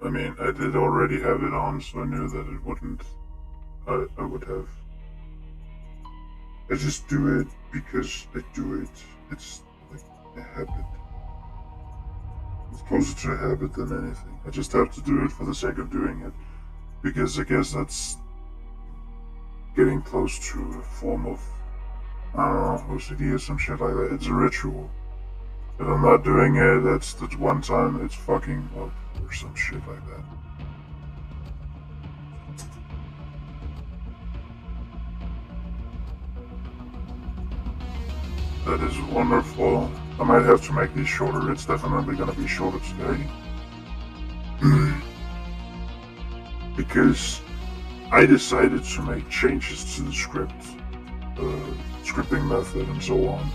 I mean, I did already have it on, so I knew that it wouldn't. I would have. I just do it because I do it. It's like a habit. It's closer to a habit than anything. I just have to do it for the sake of doing it. Because I guess that's getting close to a form of, I don't know, OCD or some shit like that. It's a ritual. If I'm not doing it, that's the one time it's fucking up or some shit like that. That is wonderful. I might have to make these shorter. It's definitely gonna be shorter today. Because I decided to make changes to the script, scripting method, and so on.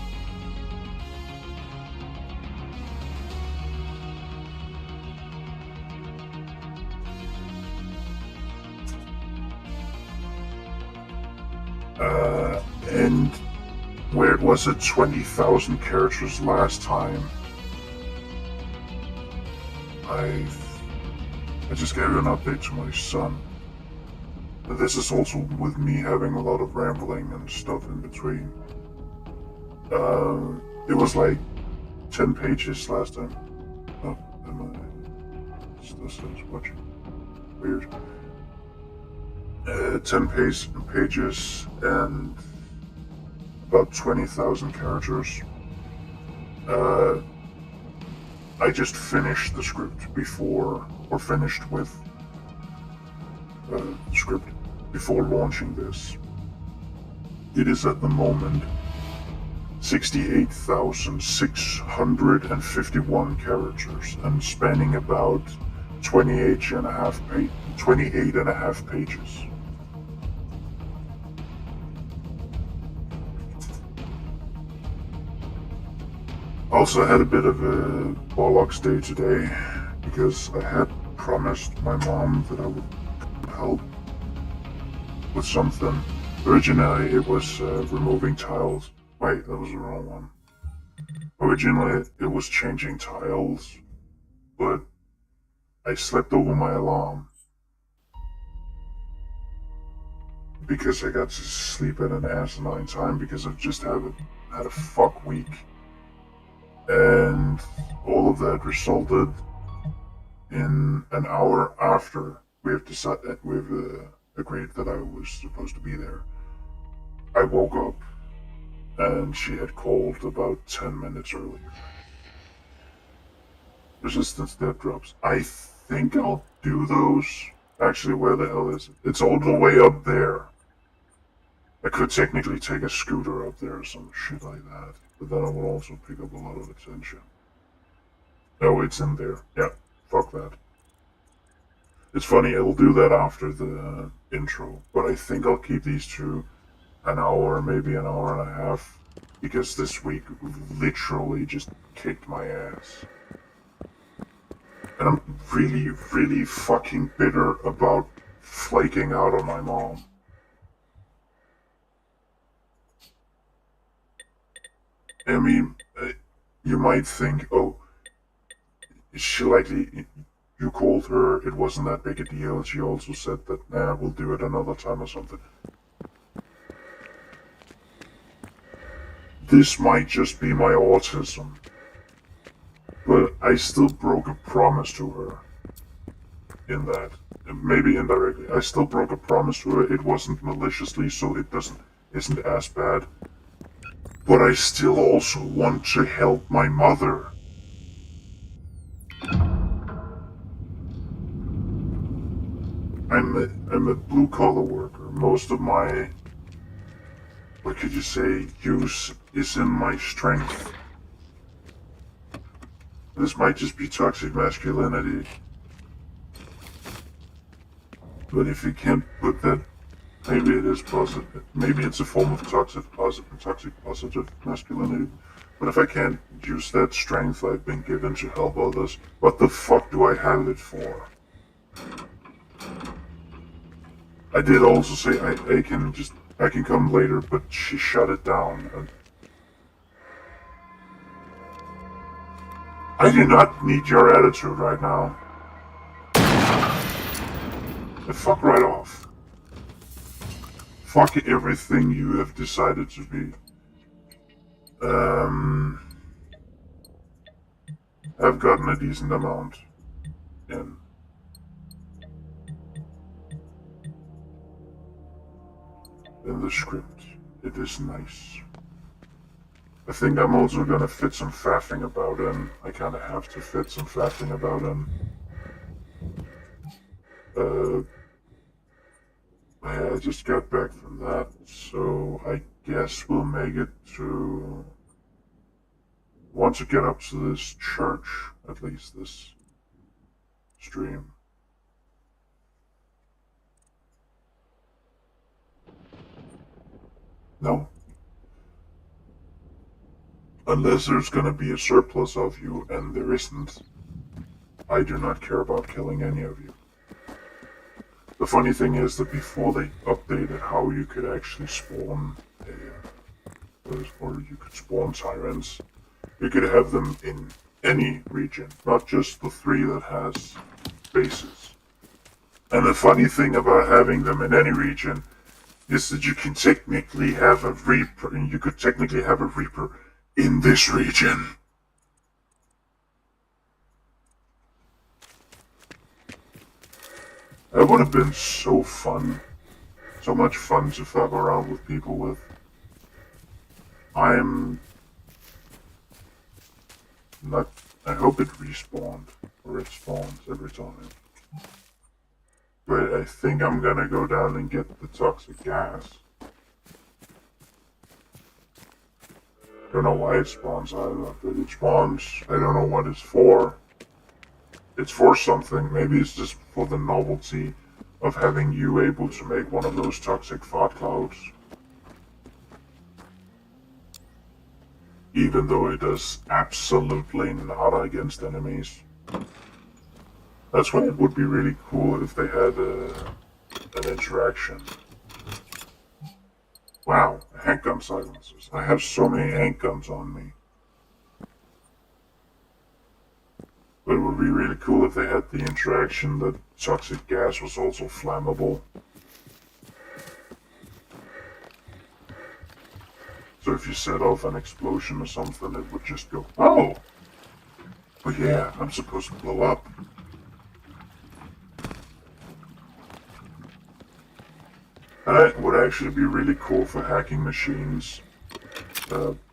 And where it was at 20,000 characters last time, I just gave an update to my son. This is also with me having a lot of rambling and stuff in between. It was like 10 pages last time. Oh, am I still watching? Weird. 10 pages and about 20,000 characters. I just finished the script before, or finished with the script before launching this. It is at the moment 68,651 characters and spanning about 28 and a half pages. Also had a bit of a bollocks day today because I had promised my mom that I would help with something. Originally it was removing tiles. Wait, that was the wrong one. Originally it was changing tiles, but I slept over my alarm because I got to sleep at an asinine time because I've just had a fuck week. And all of that resulted in an hour after we've agreed that I was supposed to be there. I woke up and she had called about 10 minutes earlier. Resistance death drops. I think I'll do those. Actually, where the hell is it? It's all the way up there. I could technically take a scooter up there or some shit like that, but then I would also pick up a lot of attention. No, it's in there. Yeah, fuck that. It's funny, I'll do that after the intro, but I think I'll keep these to an hour, maybe an hour and a half, because this week literally just kicked my ass. And I'm really, really fucking bitter about flaking out on my mom. I mean, you might think, oh, is she likely, you called her, it wasn't that big a deal, and she also said that, nah, we'll do it another time or something. This might just be my autism, but I still broke a promise to her in that. Maybe indirectly. I still broke a promise to her. It wasn't maliciously, so it isn't as bad. But I still also want to help my mother. I'm a blue collar worker. Most of my, what could you say, use is in my strength. This might just be toxic masculinity. But if you can't put that, maybe it is positive. Maybe it's a form of toxic positive masculinity. But if I can't use that strength I've been given to help others, what the fuck do I have it for? I did also say I can come later, but she shut it down. And I do not need your attitude right now. Fuck right off. Fuck everything you have decided to be. I've gotten a decent amount in. In the script. It is nice. I think I'm also gonna fit some faffing about in. I kinda have to fit some faffing about in. I just got back from that, so I guess we'll make it to... want to get up to this church, at least this stream. No. Unless there's gonna be a surplus of you, and there isn't. I do not care about killing any of you. The funny thing is that before they updated how you could actually spawn or you could spawn tyrants, you could have them in any region, not just the 3 that has bases. And the funny thing about having them in any region is that you can technically have a Reaper, and you could technically have a Reaper in this region. That would have been so fun. So much fun to fuck around with people with. I'm not... I hope it respawned, or it spawns every time. But I think I'm gonna go down and get the toxic gas. Don't know why it spawns either, but it spawns. I don't know what it's for. It's for something. Maybe it's just for the novelty of having you able to make one of those toxic fart clouds. Even though it does absolutely nada against enemies. That's why it would be really cool if they had an interaction. Wow, handgun silencers. I have so many handguns on me. But it would be really cool if they had the interaction that toxic gas was also flammable. So if you set off an explosion or something, it would just go, oh! But yeah, I'm supposed to blow up. That would actually be really cool for hacking machines.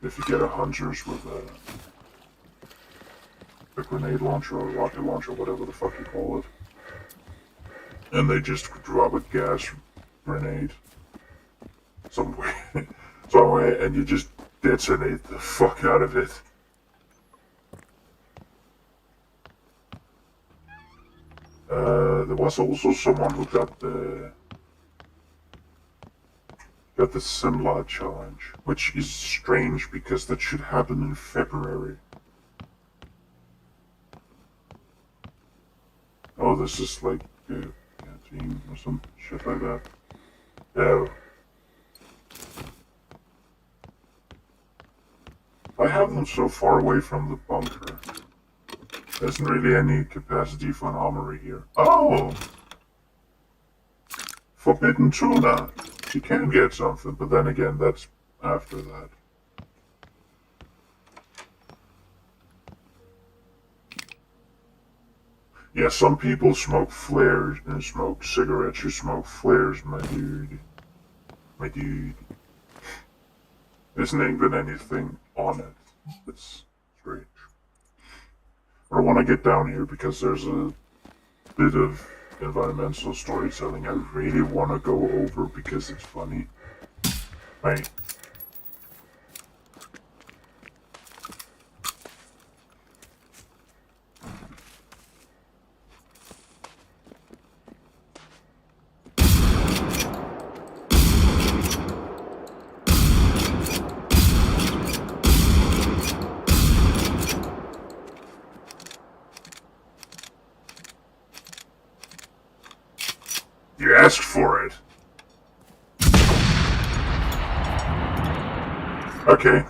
If you get a hunters with a grenade launcher or a rocket launcher, whatever the fuck you call it. And they just drop a gas grenade somewhere, and you just detonate the fuck out of it. There was also someone who got the Simla challenge, which is strange because that should happen in February. Oh, this is like canteen or some shit like that. Yeah. I have them so far away from the bunker. There isn't really any capacity for an armory here. Oh! Forbidden tuna. You can get something, but then again, that's after that. Yeah, some people smoke flares and smoke cigarettes. You smoke flares, my dude. My dude. There isn't even anything on it. It's strange. I don't want to get down here because there's a bit of environmental storytelling I really want to go over because it's funny. Right? You asked for it. Okay.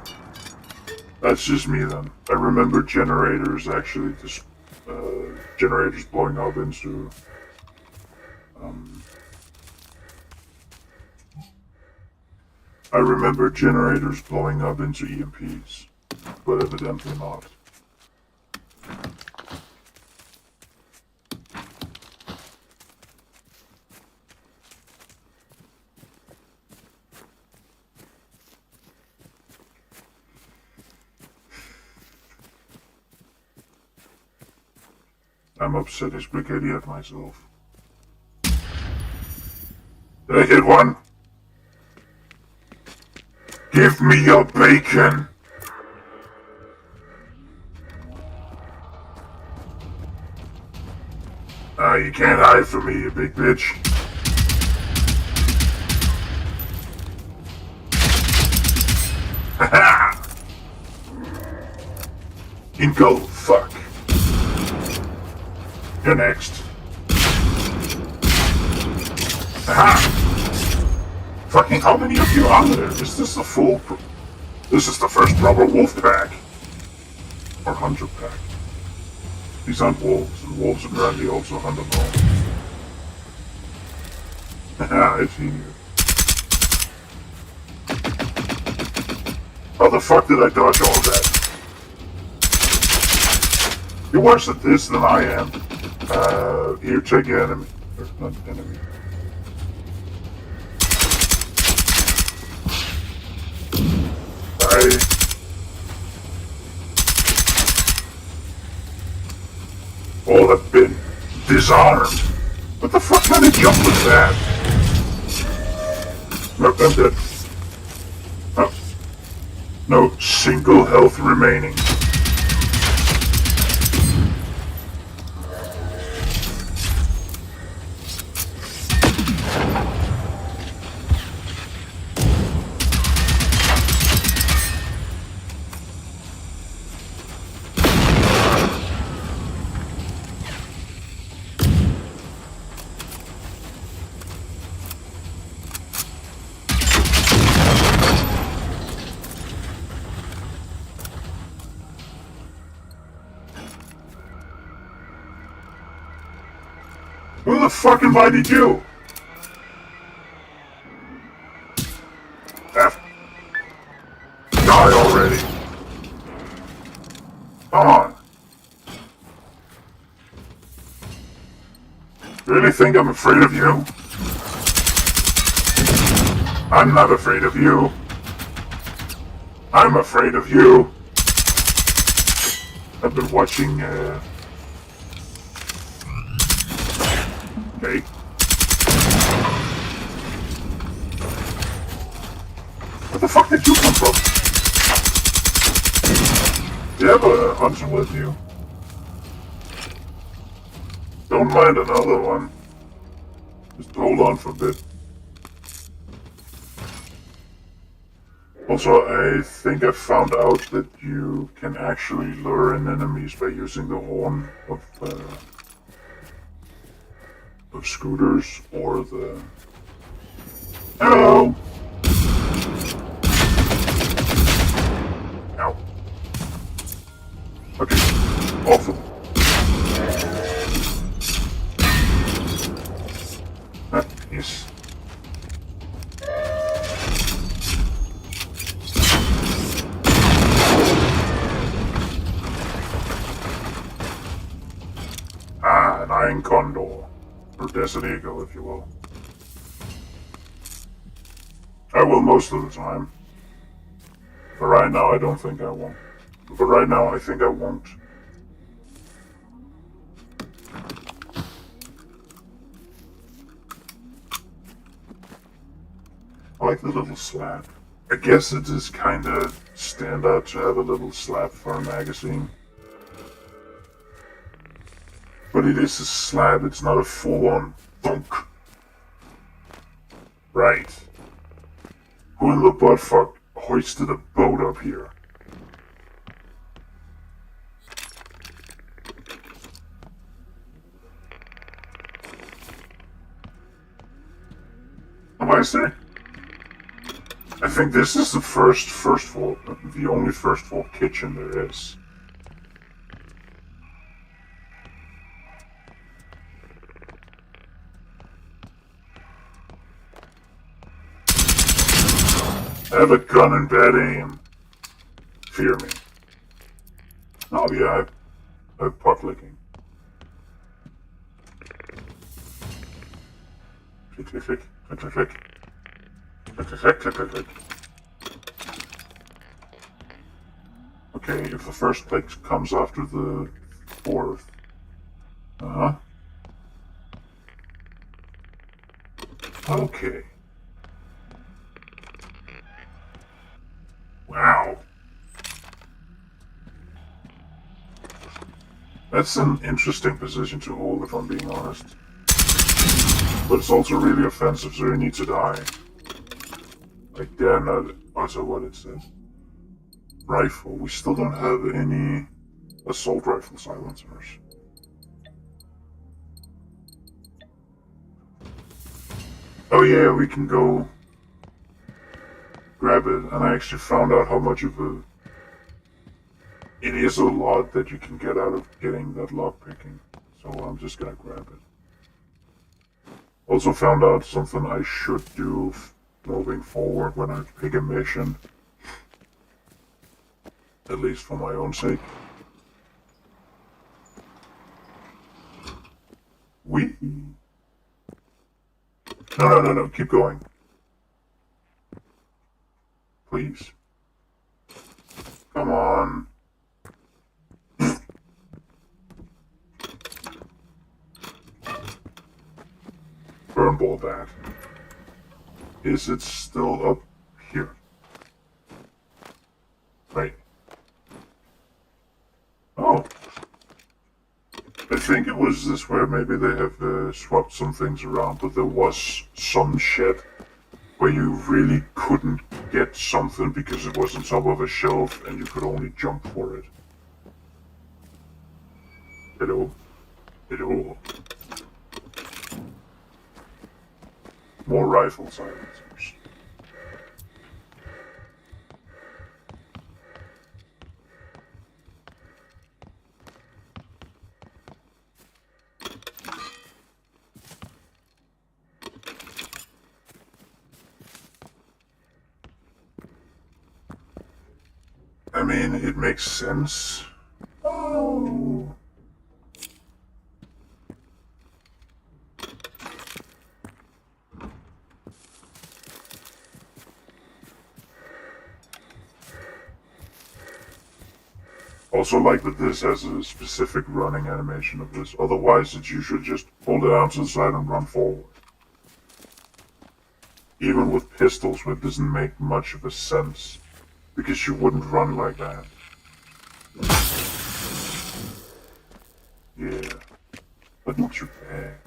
That's just me then. I remember generators actually, just generators blowing up into I remember generators blowing up into EMPs, but evidently not. I'm upset as brigadier myself. Did I hit one? Give me your bacon! You can't hide from me, you big bitch. Haha! Inko, fuck. You're next. Aha! Fucking how many of you are there? Is this the full... This is the first proper wolf pack. Or hunter pack. These aren't wolves, and wolves apparently also hunt alone. Haha, I've seen you. How the fuck did I dodge all that? You're worse at this than I am. Here, take your enemy. Or, not enemy. All have been disarmed. What the fuck kind of jump was that? Nope, I'm dead. Oh. No single health remaining. Who the fuck invited you? F. Die already. Come on. Really think I'm afraid of you? I'm not afraid of you. I'm afraid of you. I've been watching, Okay. Where the fuck did you come from? Do you have a hunter with you? Don't mind another one. Just hold on for a bit. Also, I think I found out that you can actually lure in enemies by using the horn of scooters or the... Hello! Ow. Okay, awful. Yes. An iron condor. Or desert eagle, if you will. I will most of the time. But right now, I don't think I won't. But right now, I think I won't. I like the little slab. I guess it is kinda standard to have a little slab for a magazine. But it is a slab, it's not a full-on thunk. Right. Who in the buttfuck hoisted a boat up here? What am I saying? I think this is the first floor, the only first floor kitchen there is. I have a gun and bad aim. Fear me. Oh yeah, I have pot licking. Click, click, click, click, click, click. Click, click, click, click, click. Okay, if the first click comes after the fourth. Uh-huh. Okay. Wow. That's an interesting position to hold, if I'm being honest. But it's also really offensive, so you need to die. Like, dare not utter what it says. Rifle. We still don't have any assault rifle silencers. Oh yeah, we can go grab it, and I actually found out how much of a... It is a lot that you can get out of getting that lockpicking, so I'm just gonna grab it. Also found out something I should do moving forward when I pick a mission. At least for my own sake. No, keep going. Please. Come on. Burn ball bat. Is it still up here? Right. Oh. I think it was this where maybe they have swapped some things around, but there was some shit where you really couldn't get something because it was on top of a shelf and you could only jump for it. Hello. Hello. More rifle silencers. I mean, it makes sense. Oh. Also like that this has a specific running animation of this, otherwise it's usually just hold it out to the side and run forward. Even with pistols, it doesn't make much of a sense, because you wouldn't run like that. Yeah, but not too bad.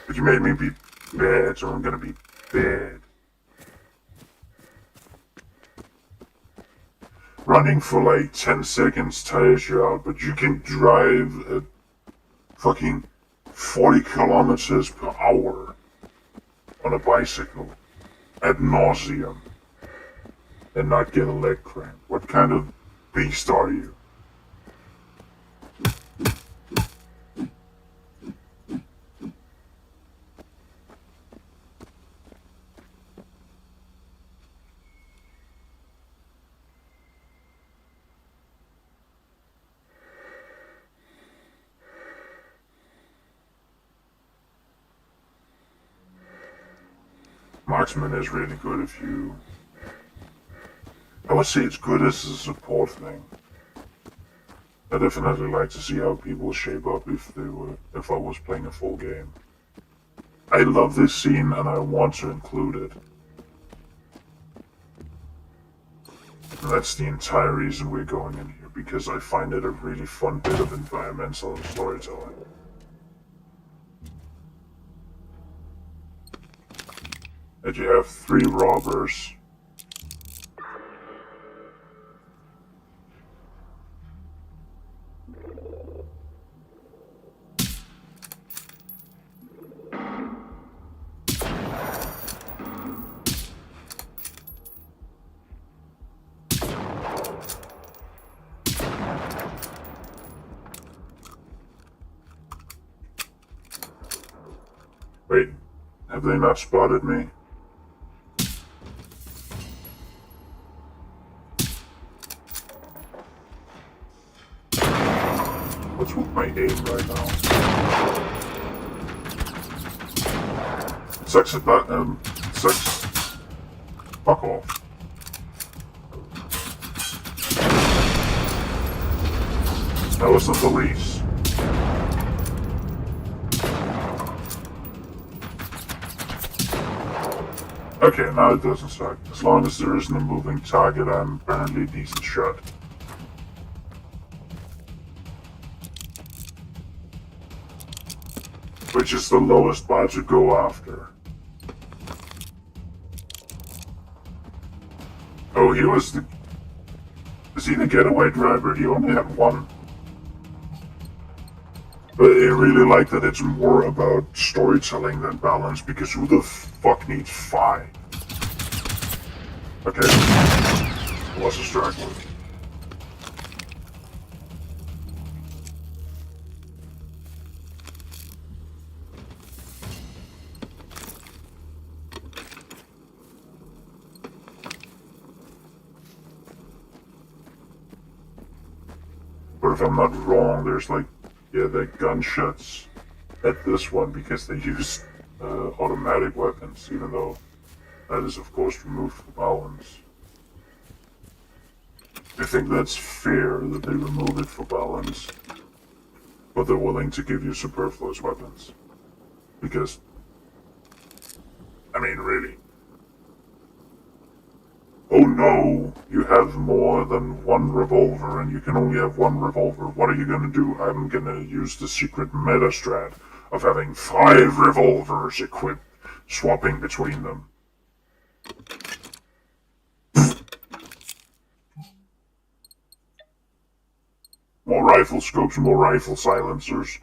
But you made me be bad, so I'm gonna be bad. Running for like 10 seconds tires you out, but you can drive at fucking 40 kilometers per hour on a bicycle ad nauseum and not get a leg cramp. What kind of beast are you? Marksman is really good if you... I would say it's good as a support thing. I definitely like to see how people shape up if I was playing a full game. I love this scene and I want to include it. And that's the entire reason we're going in here, because I find it a really fun bit of environmental storytelling. And you have 3 robbers. Have they not spotted me? What's with my aim right now? Sucks at that, sucks. Fuck off. That was the police. Okay, now it doesn't suck. As long as there isn't a moving target, I'm apparently a decent shot. Which is the lowest bar to go after. Oh, is he the getaway driver? He only had one. But I really like that it's more about storytelling than balance, because who the fuck needs 5? Okay. What's a straggler? But if I'm not wrong, there's like, yeah, the gunshots at this one because they use automatic weapons, even though that is of course removed for balance. I think that's fair that they remove it for balance, but they're willing to give you superfluous weapons. Because, I mean, really. Oh no, you have more than one revolver and you can only have one revolver. What are you gonna do? I'm gonna use the secret meta strat of having 5 revolvers equipped, swapping between them. More rifle scopes, more rifle silencers.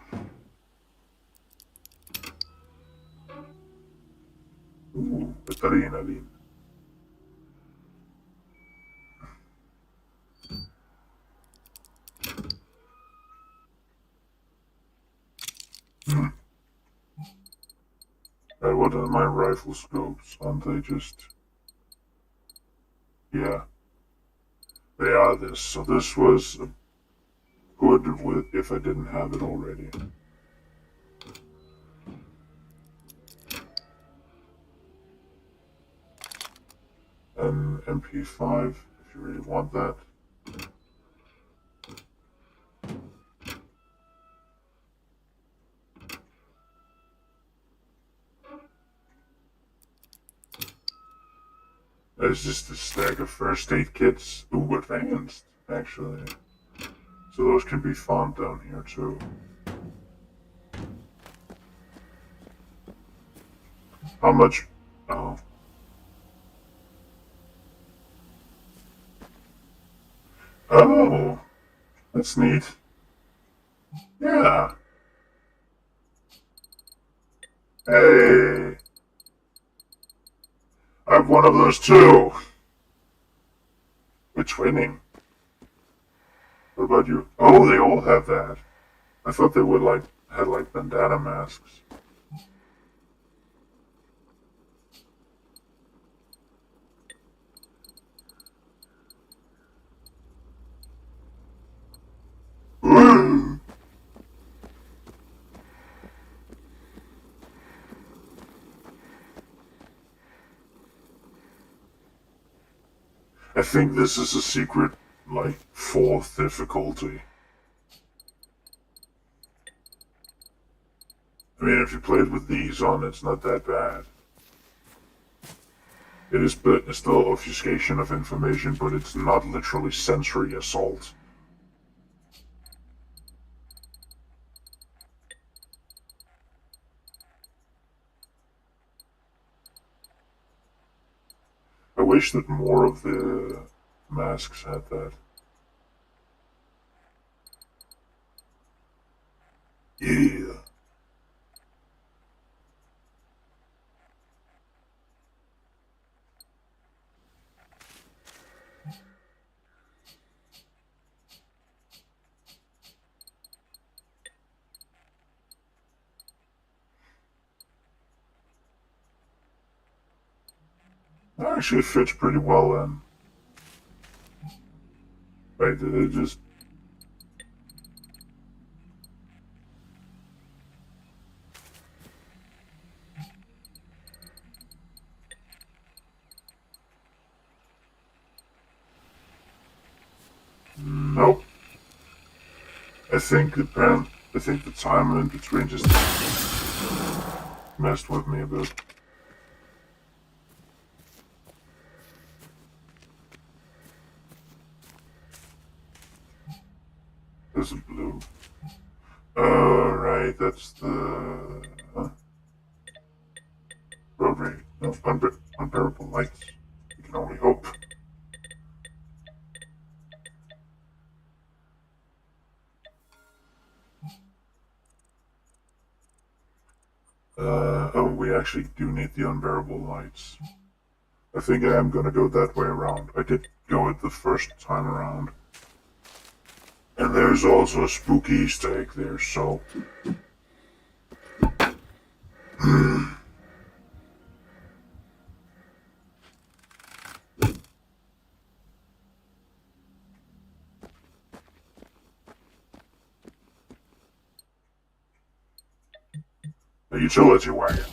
Ooh, adrenaline. And what are my rifle scopes? Aren't they just... Yeah. They are this, so this was good with if I didn't have it already. An MP5, if you really want that. There's just a stack of first aid kits. Ooh, advanced, actually. So those can be found down here too. How much? Oh. Oh, that's neat. Yeah. Hey. I have one of those too. We're twinning. What about you? Oh, they all have that. I thought they would had bandana masks. I think this is a secret, 4th difficulty. I mean, if you played with these on, it's not that bad. It is still obfuscation of information, but it's not literally sensory assault. I wish that more of the masks had that. Yeah. That actually fits pretty well in. Right, did it just... Nope. I think the time in between just messed with me a bit. There's a blue. Right, that's the road rage. No, unbearable lights. You can only hope. Oh, we actually do need the unbearable lights. I think I am gonna go that way around. I did go it the first time around. And there's also a spooky Easter egg there, so... A utility wagon.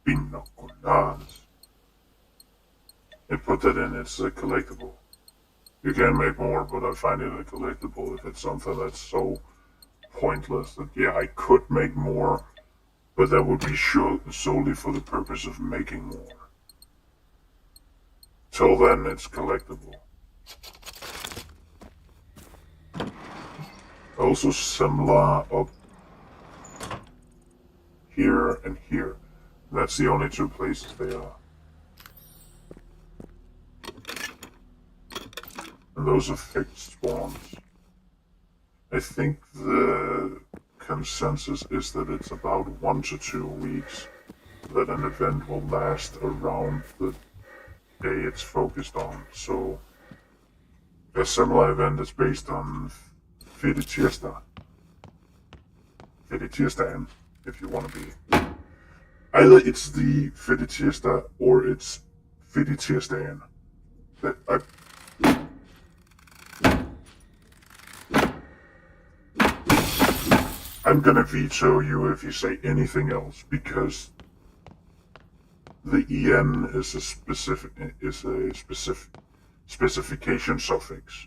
Binoculars. And put that in, it's a collectible. You can make more, but I find it a collectible if it's something that's so pointless that, yeah, I could make more, but that would be solely for the purpose of making more. Till then, it's collectible. Also similar up here and here. That's the only two places they are. And those are fixed spawns. I think the consensus is that it's about 1 to 2 weeks that an event will last around the day it's focused on. So a similar event is based on Fetitiesta. Fetitiesta, if you want to be. Either it's the Fetitiesta or it's Fetitiesta. I'm gonna veto you if you say anything else because the en is a specification suffix.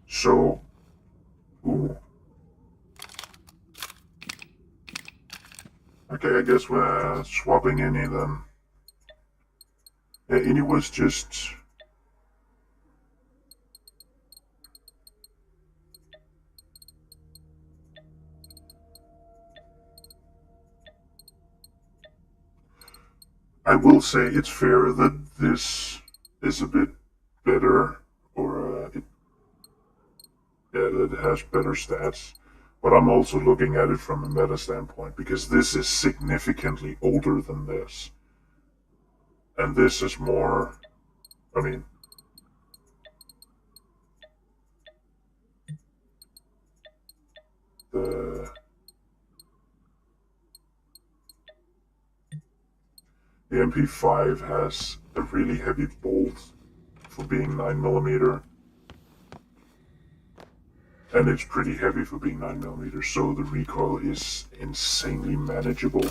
So, ooh. Okay, I guess we're swapping any then. Yeah, any was just... I will say it's fair that this is a bit better, or that it has better stats. But I'm also looking at it from a meta standpoint because this is significantly older than this. And this is more, I mean, the MP5 has a really heavy bolt for being 9mm. And it's pretty heavy for being 9mm, so the recoil is insanely manageable.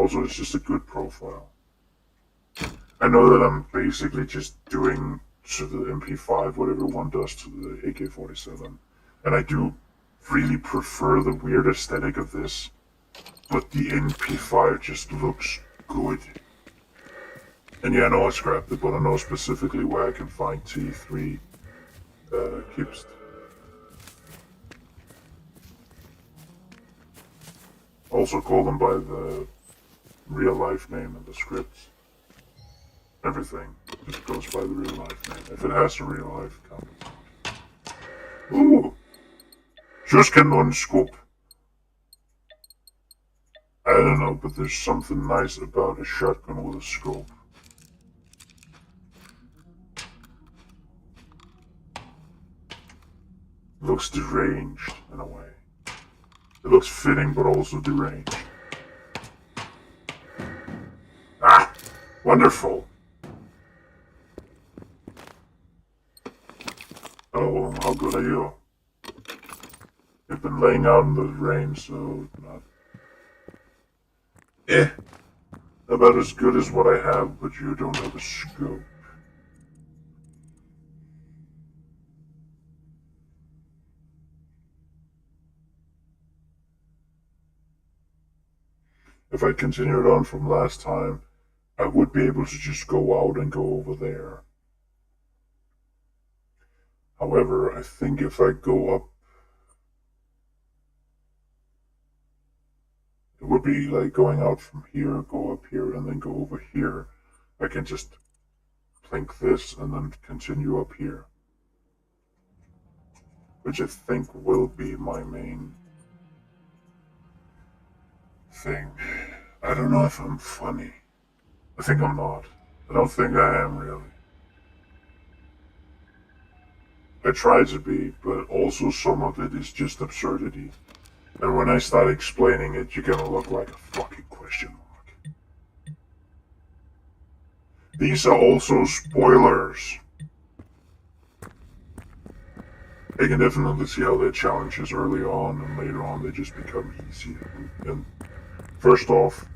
Also, it's just a good profile. I know that I'm basically just doing to the MP5 whatever one does to the AK-47, and I do really prefer the weird aesthetic of this, but the MP5 just looks good. And yeah, I know I scrapped it, but I know specifically where I can find T3 Kipst. Also call them by the real life name in the scripts. Everything just goes by the real life name. If it has a real life count. Ooh! Just can one scoop. I don't know, but there's something nice about a shotgun with a scope. Looks deranged in a way. It looks fitting, but also deranged. Ah! Wonderful! Oh, how good are you? You've been laying out in the rain, so not... About as good as what I have, but you don't have a scope. If I continued on from last time, I would be able to just go out and go over there. However, I think if I go up, it would be like going out from here, go up here, and then go over here. I can just plink this and then continue up here. Which I think will be my main thing. I don't know if I'm funny. I think I'm not. I don't think I am really. I try to be, but also some of it is just absurdity. And when I start explaining it, you're gonna look like a fucking question mark. These are also spoilers. I can definitely see how they're challenges early on, and later on they just become easier. And first off,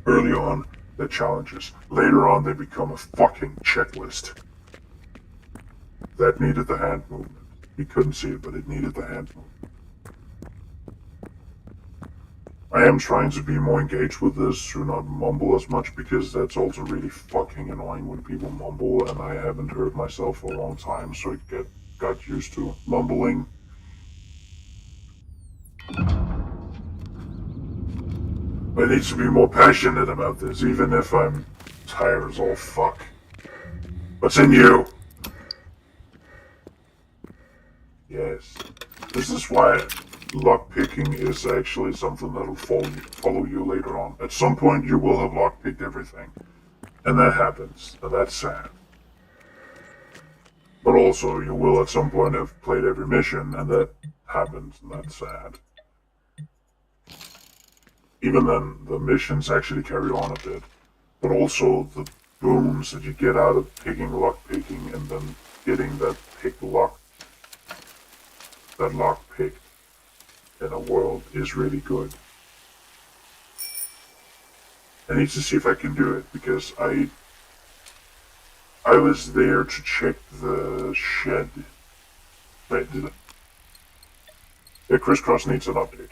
early on, they're challenges. Later on, they become a fucking checklist. That needed the hand movement. You couldn't see it, but it needed the hand movement. I am trying to be more engaged with this, to not mumble as much, because that's also really fucking annoying when people mumble, and I haven't heard myself for a long time, so I got used to mumbling. I need to be more passionate about this, even if I'm tired as all fuck. What's in you? Yes. This is why lockpicking is actually something that'll follow you later on. At some point, you will have lockpicked everything. And that happens, and that's sad. But also, you will at some point have played every mission, and that happens, and that's sad. Even then, the missions actually carry on a bit. But also, the boons that you get out of picking lockpicking and then getting that lock picked in a world is really good. I need to see if I can do it, because I was there to check the shed. Wait, did it? Yeah, Crisscross needs an update.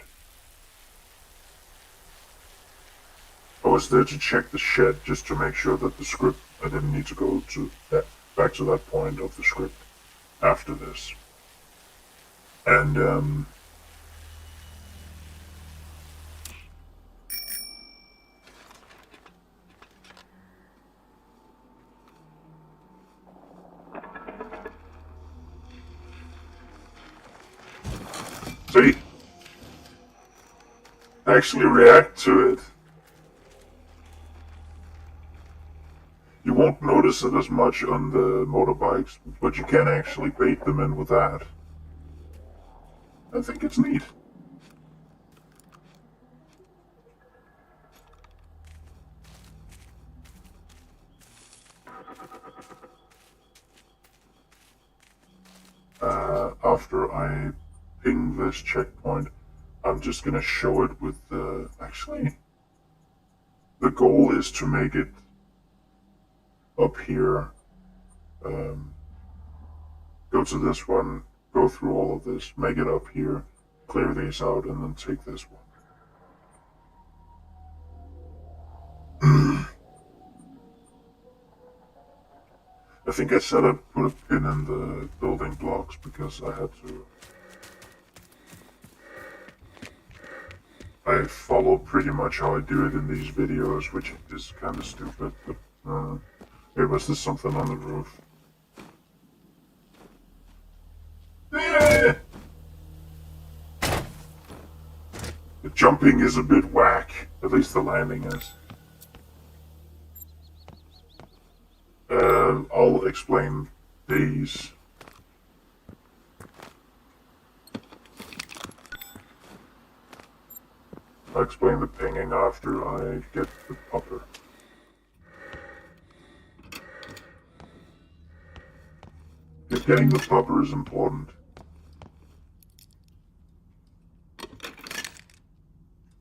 I was there to check the shed just to make sure that the script, I didn't need to go to that, back to that point of the script after this. And, see? Actually react to it. You won't notice it as much on the motorbikes, but you can actually bait them in with that. I think it's neat. After I ping this checkpoint, I'm just gonna show it with the... Actually, the goal is to make it up here. Go to this one, go through all of this, make it up here, clear these out, and then take this one. I think I said I put a pin in the building blocks because I had to. I follow pretty much how I do it in these videos, which is kind of stupid, but here was there something on the roof. The jumping is a bit whack, at least the landing is. I'll explain these. I'll explain the pinging after I get the popper. Getting the popper is important.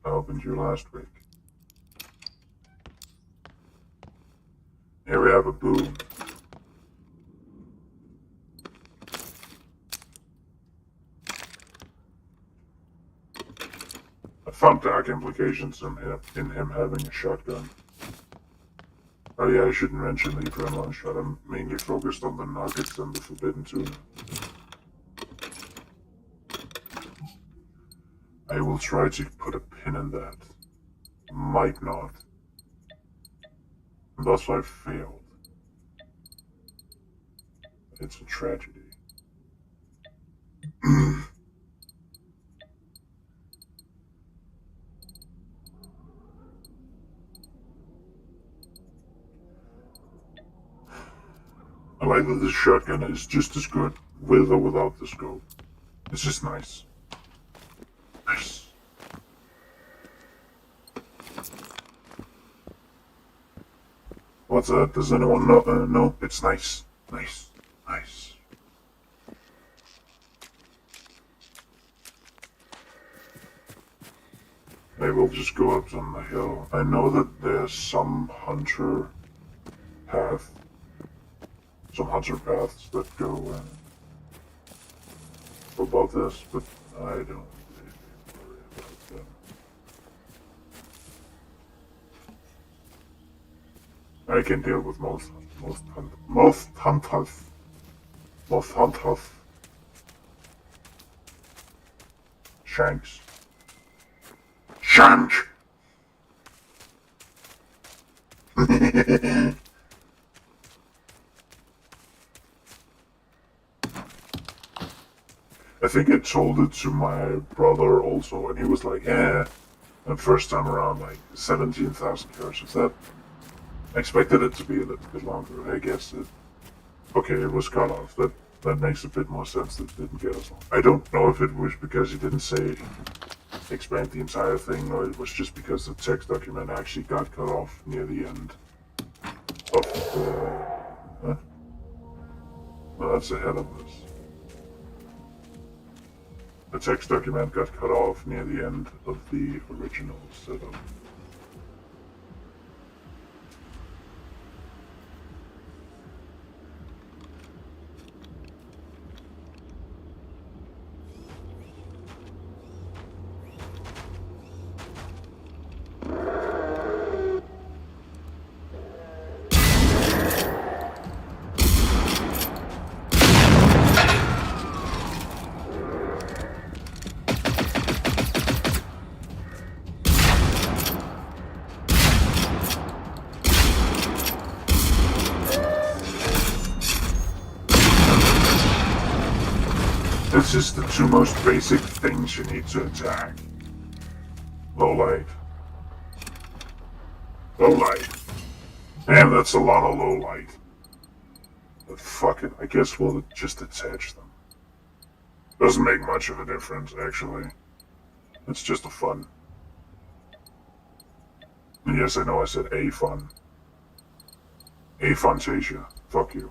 I opened you last week. Here we have a boom. I found dark implications in him having a shotgun. Oh yeah, I shouldn't mention the adrenaline shot. I'm mainly focused on the nuggets and the forbidden tuna. I will try to put a pin in that. Might not. And thus I failed. It's a tragedy. I like that this shotgun is just as good with or without the scope. It's just nice. Nice. What's that? Does anyone know? No, it's nice. Nice. Nice. Maybe we'll just go up on the hill. I know that there's some hunter paths that go above this, but I don't really worry about them. I can deal with most hunters. Shanks. Shank! I think I told it to my brother also, and he was like, yeah. And first time around, like 17,000 characters. That I expected it to be a little bit longer. I guess it. Okay, it was cut off. That makes a bit more sense. That it didn't get as long. I don't know if it was because he didn't say expand the entire thing, or it was just because the text document actually got cut off near the end of the. Well, that's ahead of us. The text document got cut off near the end of the original setup. This is the two most basic things you need to attack. Low light. Low light. Damn, that's a lot of low light. But fuck it, I guess we'll just attach them. Doesn't make much of a difference, actually. It's just a fun. And yes, I know I said a fun. A Fantasia. Fuck you.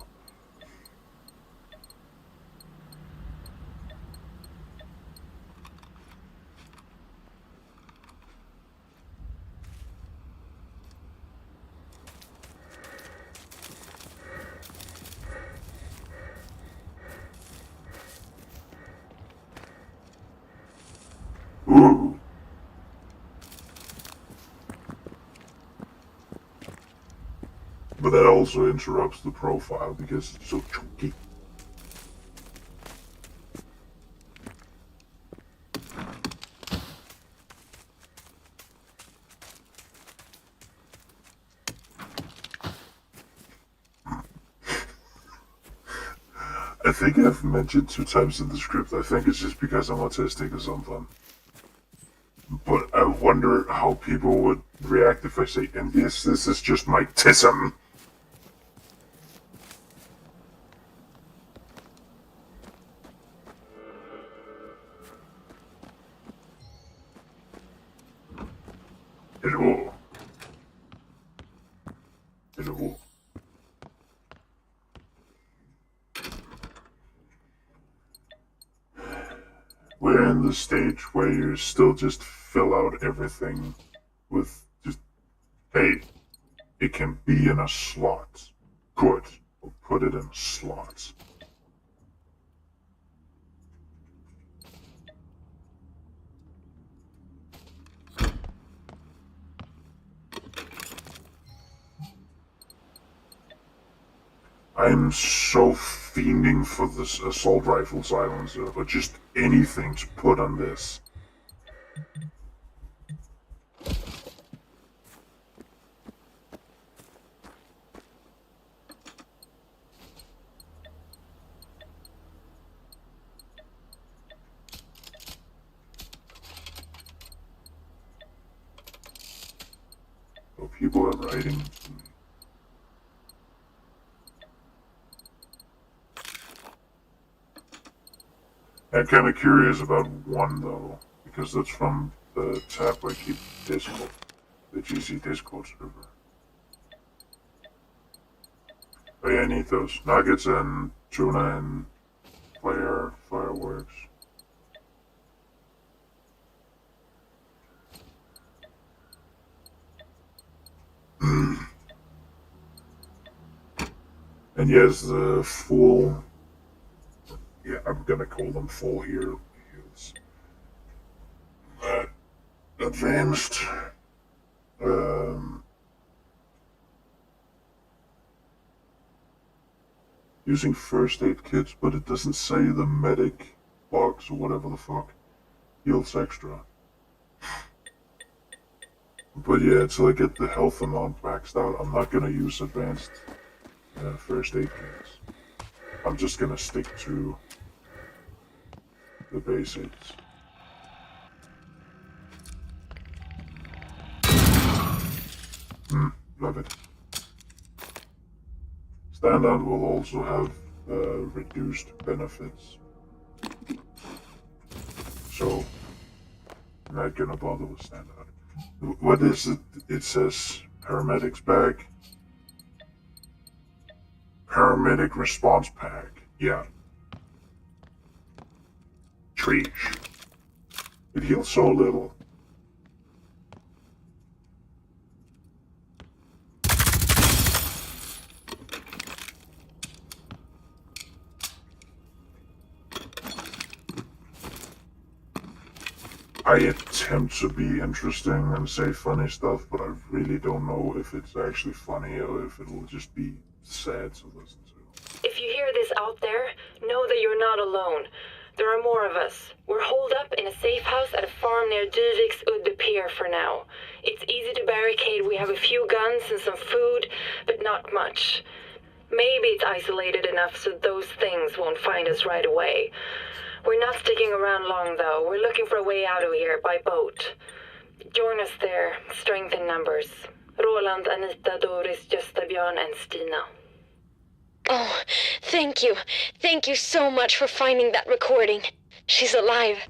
But that also interrupts the profile because it's so chunky. I think I've mentioned 2 times in the script. I think it's just because I'm autistic or something. But I wonder how people would react if I say, and yes, this is just my tism. Hello. Hello. We're in the stage where you still just fill out everything with just, hey, it can be in a slot. Good. We'll put it in a slot. I'm so fiending for this assault rifle silencer, or just anything to put on this. Oh, people are writing to me. I'm kind of curious about one though, because that's from the tab I keep Discord, the GC Discord server. Oh yeah, I need those nuggets and tuna and fireworks. And yes, the full. Yeah, I'm gonna call them full here because advanced using first aid kits, but it doesn't say the medic box or whatever the fuck heals extra. But yeah, until I get the health amount maxed out, I'm not gonna use advanced first aid kits. I'm just gonna stick to the basics. Love it. Standout will also have reduced benefits. So, I'm not gonna bother with standout. What is it? It says paramedics bag. Paramedic response pack. Yeah. Treach. It heals so little. I attempt to be interesting and say funny stuff, but I really don't know if it's actually funny or if it will just be sad to listen to. If you hear this out there, know that you're not alone. There are more of us. We're holed up in a safe house at a farm near Dyvik's Udde Pier for now. It's easy to barricade. We have a few guns and some food, but not much. Maybe it's isolated enough so those things won't find us right away. We're not sticking around long, though. We're looking for a way out of here by boat. Join us there. Strength in numbers. Roland, Anita, Doris, Gösta, Björn, and Stina. Oh, thank you. Thank you so much for finding that recording. She's alive.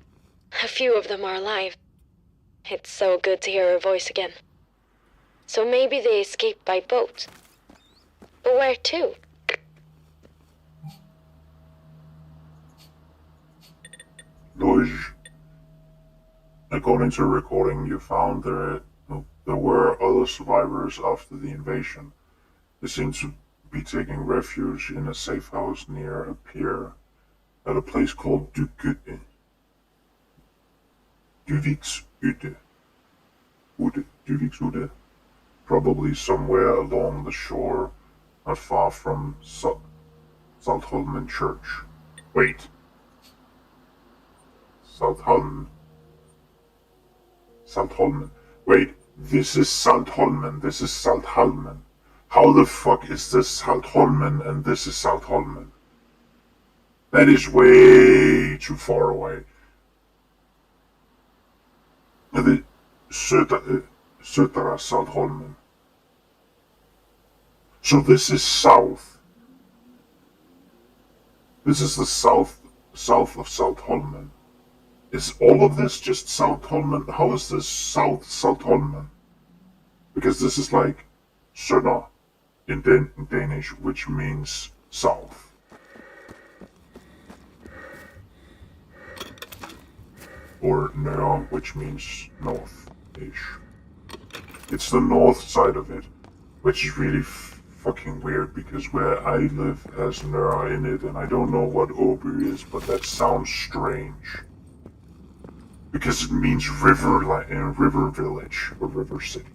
A few of them are alive. It's so good to hear her voice again. So maybe they escaped by boat. But where to? Lodge. According to a recording you found, there were other survivors after the invasion. They seem to be taking refuge in a safe house near a pier at a place called Dyvik's Udde. Dyvik's Udde. Probably somewhere along the shore not far from Saltholmen Church. Wait. Saltholmen. Wait, this is Saltholmen, this is Saltholmen. How the fuck is this Saltholmen and this is Saltholmen? That is way too far away. The Södra Saltholmen. So this is south. This is the south of Saltholmen. Is all of this just Saltholmen? How is this South Saltholmen? Because this is like Söder in Danish, which means south. Or Nør, which means north-ish. It's the north side of it, which is really fucking weird because where I live has Nør in it, and I don't know what Åby is, but that sounds strange. Because it means river, like in river village or river city.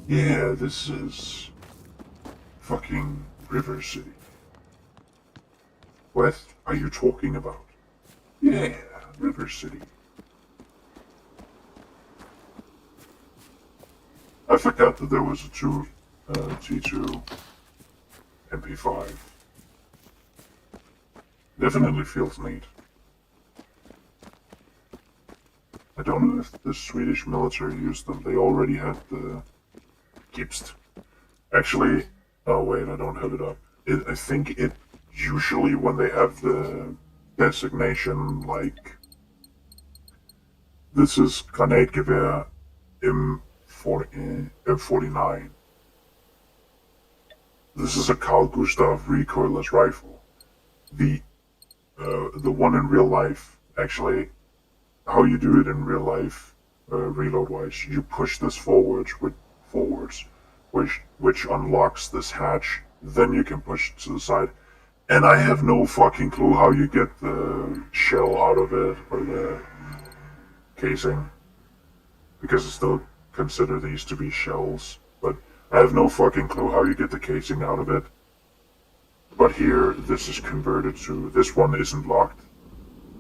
Yeah, this is fucking River City. What are you talking about? Yeah, River City. I forgot that there was a T2 MP5. Definitely feels neat. I don't know if the Swedish military used them. They already had the Gipst. Actually, oh wait, I don't have it up. I think it usually when they have the designation like this is Granatgevär M49. This is a Carl Gustav recoilless rifle. The one in real life, actually, how you do it in real life, reload-wise, you push this forwards, which unlocks this hatch. Then you can push it to the side. And I have no fucking clue how you get the shell out of it or the casing, because I still consider these to be shells. But I have no fucking clue how you get the casing out of it. But here, this is converted to, this one isn't locked.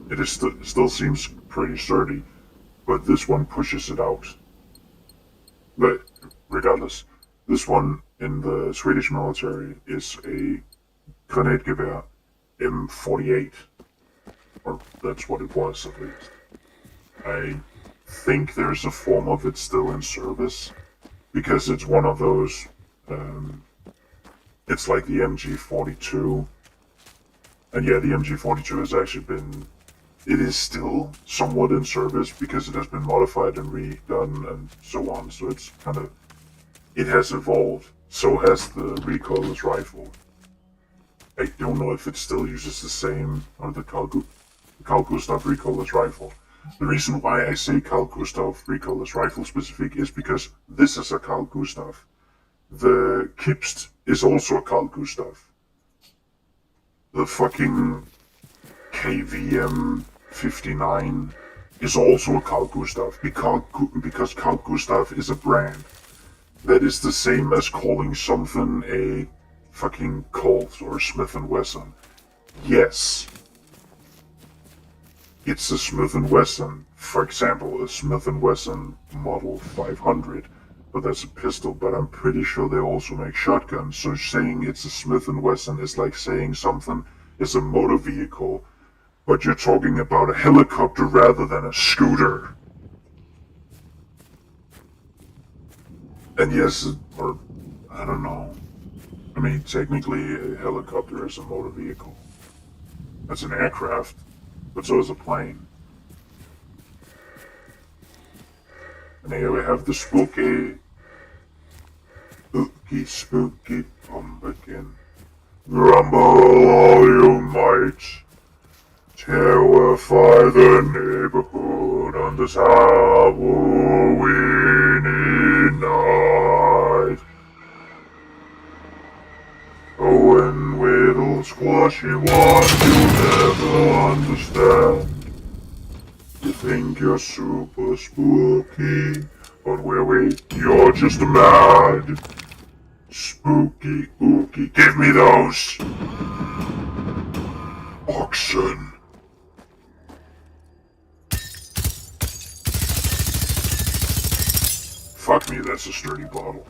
It is still seems pretty sturdy, but this one pushes it out. But regardless, this one in the Swedish military is a Granatgevär M48. Or that's what it was, at least. I think there's a form of it still in service, because it's one of those, it's like the MG42. And yeah, the MG42 has actually been, it is still somewhat in service because it has been modified and redone and so on. So it's kind of, it has evolved. So has the recoilless rifle. I don't know if it still uses the same, or the Carl Gustav recoilless rifle. The reason why I say Carl Gustav recoilless rifle specific is because this is a Carl Gustav. The Gipst is also a Carl Gustav. The fucking KVM 59 is also a Carl Gustav because Carl Gustav is a brand that is the same as calling something a fucking Colt or Smith & Wesson. Yes, it's a Smith & Wesson. For example, a Smith & Wesson Model 500, but that's a pistol, but I'm pretty sure they also make shotguns, so saying it's a Smith & Wesson is like saying something is a motor vehicle, but you're talking about a helicopter rather than a scooter. And yes, or I don't know. I mean, technically, a helicopter is a motor vehicle. That's an aircraft, but so is a plane. And here we have the spooky pumpkin. Grumble all you might. Terrify the neighborhood on this Halloween night. Oh, and little squashy one you'll never understand. You think you're super spooky, but wait, you're just mad. Spooky ooky, give me those! Oxen. Fuck me, that's a sturdy bottle.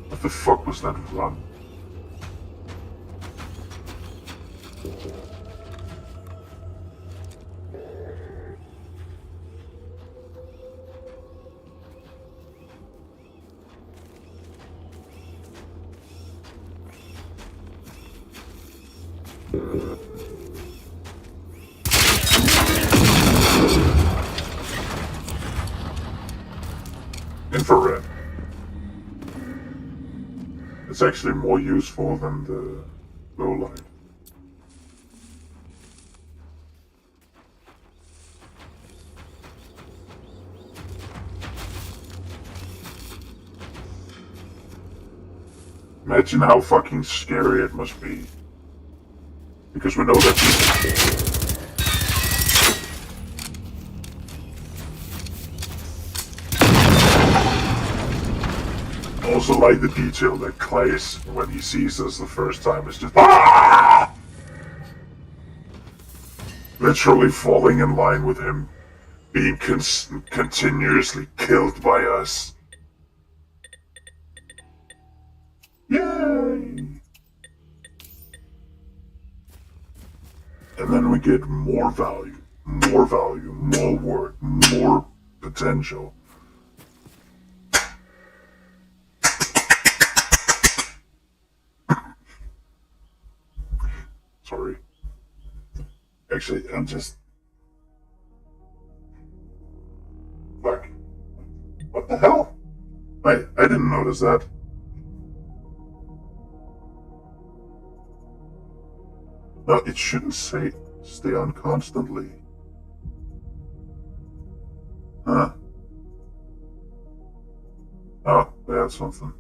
What the fuck was that run? Infrared. It's actually more useful than the low light. Imagine how fucking scary it must be. Because we know that. I also like the detail that Claes, when he sees us the first time, is just ah! Literally falling in line with him, being continuously killed by us. Yay! And then we get more value, more work, more potential. Sorry. Actually, I'm just... Fuck. What the hell? I didn't notice that. No, it shouldn't say stay on constantly. Huh. Oh, that's something.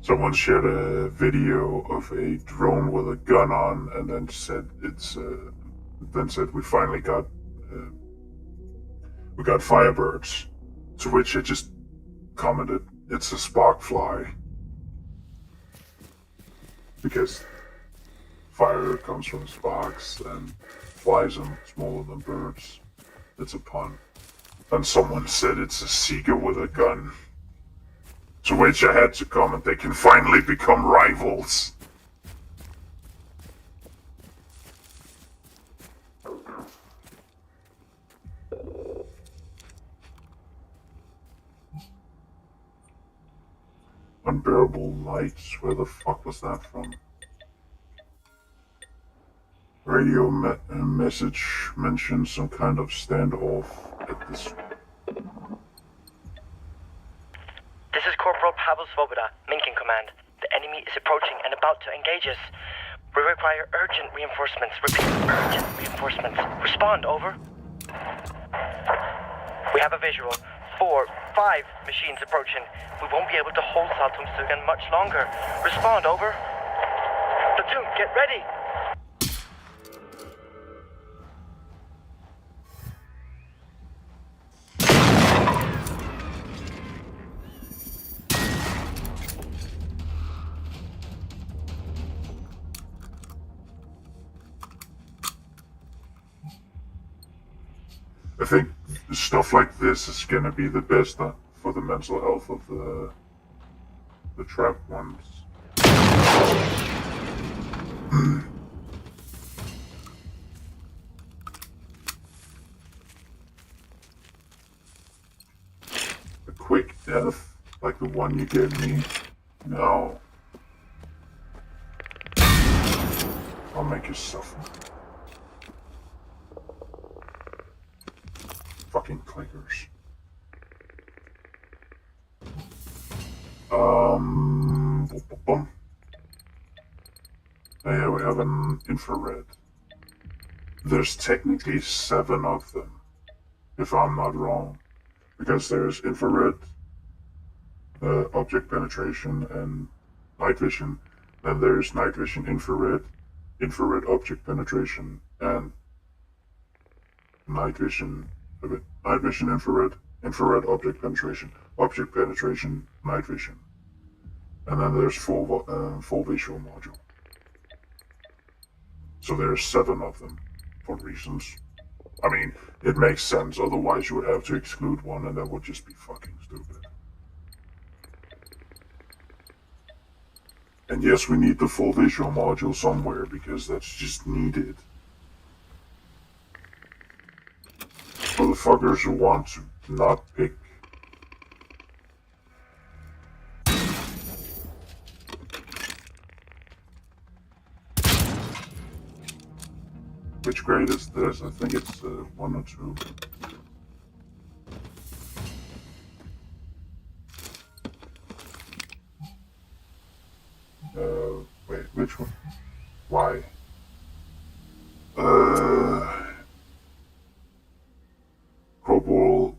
Someone shared a video of a drone with a gun on, and then said we finally got Firebirds. To which I just commented, it's a spark fly, because fire comes from sparks and flies are smaller than birds. It's a pun. And someone said it's a seeker with a gun. To which I had to comment, they can finally become rivals. Unbearable lights, where the fuck was that from? Radio message mentions some kind of standoff at this. This is Corporal Pavel Svoboda, Minkin Command. The enemy is approaching and about to engage us. We require urgent reinforcements. Repeat, urgent reinforcements. Respond, over. We have a visual. 4, 5 machines approaching. We won't be able to hold Saltumsugan much longer. Respond, over. Platoon, get ready! I think stuff like this is gonna be the best for the mental health of the trapped ones. A quick death, like the one you gave me? No. make you suffer. Fucking clickers. Boom, boom, boom. Yeah, we have an infrared. There's technically 7 of them, if I'm not wrong, because there's infrared, object penetration, and night vision. Then there's night vision, infrared, infrared object penetration, and night vision, infrared, infrared object penetration, night vision. And then there's full visual module. So there's 7 of them, for reasons. I mean, it makes sense, otherwise you would have to exclude one and that would just be fucking stupid. And yes, we need the full visual module somewhere, because that's just needed. For the fuckers who want to not pick. Which grade is this? I think it's 1 or 2. Wait, which one? Why? Corporal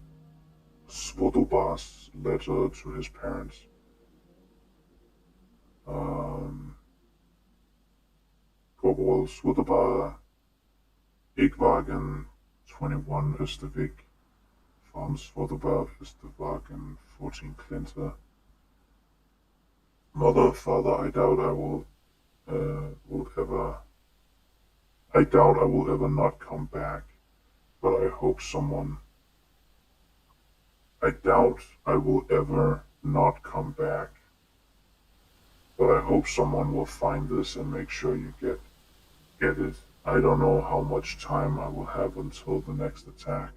Svodobar's letter to his parents. Corporal Svodobar, Ikwagen, 21 Östervik, Farm Svodobar, Österwagen, 14 Klinter. Mother, father, I doubt I will ever not come back, but I hope someone. I doubt I will ever not come back, but I hope someone will find this and make sure you get it. I don't know how much time I will have until the next attack.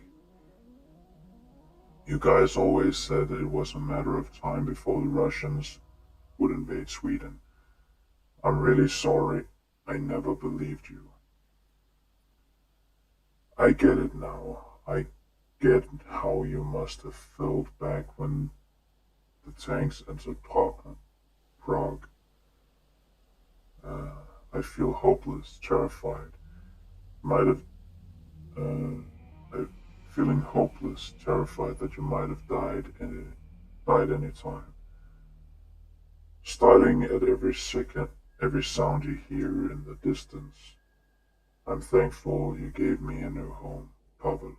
You guys always said it was a matter of time before the Russians would invade Sweden. I'm really sorry. I never believed you. I get it now. I get how you must have felt back when the tanks entered Prague. I feel hopeless, terrified. Feeling hopeless, terrified that you might have died any time. Starting at every second, every sound you hear in the distance. I'm thankful you gave me a new home, Pavel.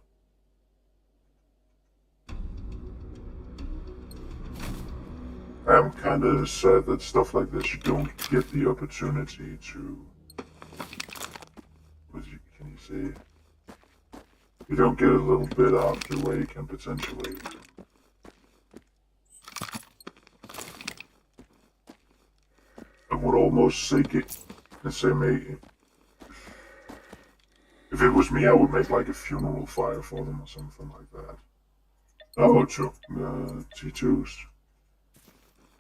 I'm kinda sad that stuff like this, you don't get the opportunity to... Can you say? You don't get a little bit after where you can potentially... I would almost say maybe... If it was me, I would make like a funeral fire for them or something like that. Oh, true. T2s.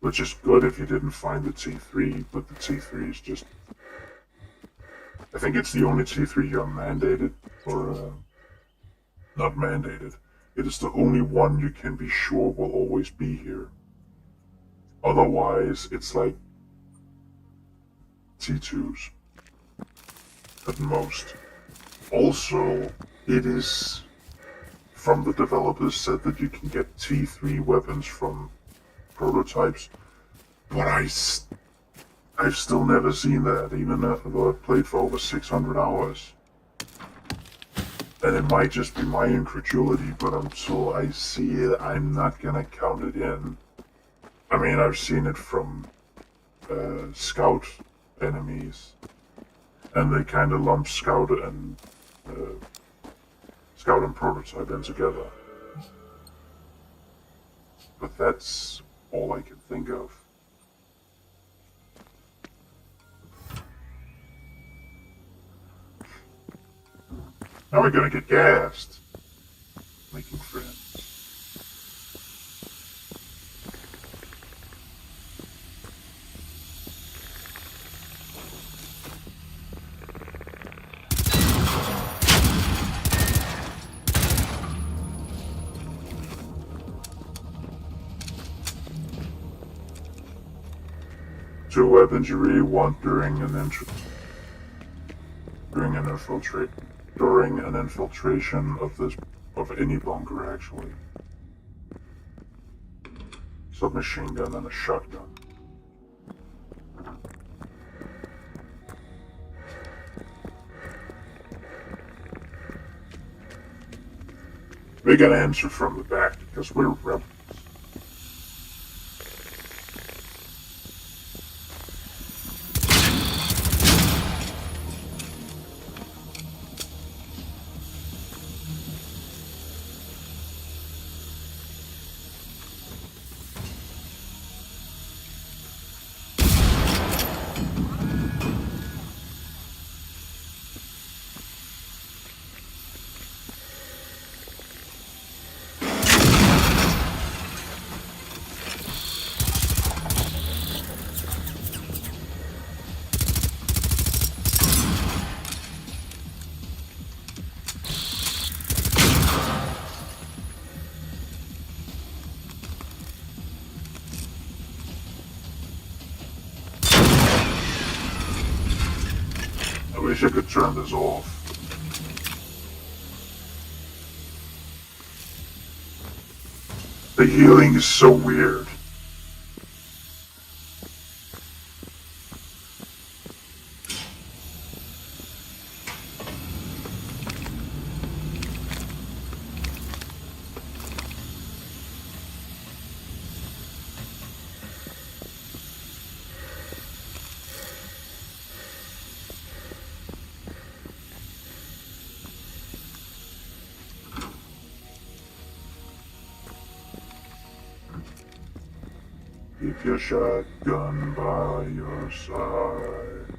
Which is good if you didn't find the T3, but the T3 is just... I think it's the only T3 you're mandated, or not mandated. It is the only one you can be sure will always be here. Otherwise, it's like T2s at most. Also, it is from the developers said that you can get T3 weapons from prototypes, but I've still never seen that, even though I've played for over 600 hours. And it might just be my incredulity, but until I see it, I'm not gonna count it in. I mean, I've seen it from scout enemies, and they kind of lump scout and prototype in together. But that's all I can think of. Now we're gonna get gassed. Making friends. 2 weaponry, 1 during an infiltration of any bunker, actually. Submachine gun and a shotgun. We gotta answer from the back because we're rebels. I wish I could turn this off. The healing is so weird. Keep your shotgun by your side.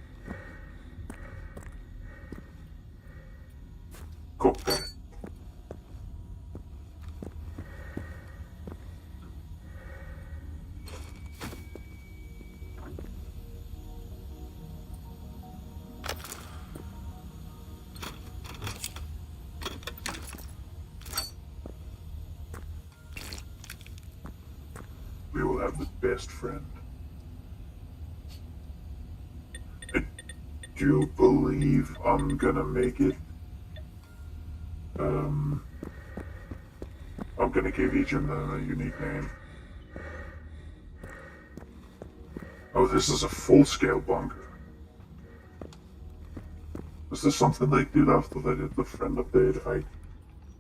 Go get it. We will have the best friend. I do believe I'm gonna make it. I'm gonna give each of them a unique name. Oh, this is a full-scale bunker. Was this something they did after they did the friend update? I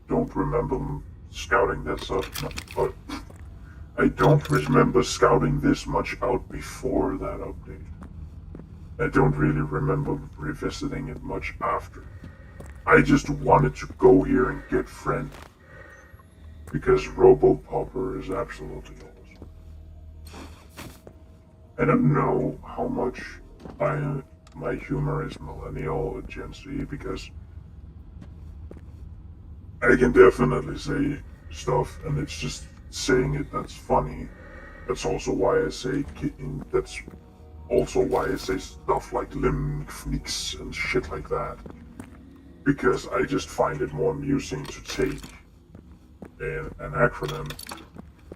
don't remember scouting this up, but I don't remember scouting this much out before that update. I don't really remember revisiting it much after. I just wanted to go here and get friend. Because Robo-Popper is absolutely awesome. I don't know how much my humor is millennial or Gen Z, because I can definitely say stuff and it's just saying it that's funny. That's also why I say that's also why I say stuff like limb fleeks and shit like that. Because I just find it more amusing to take an acronym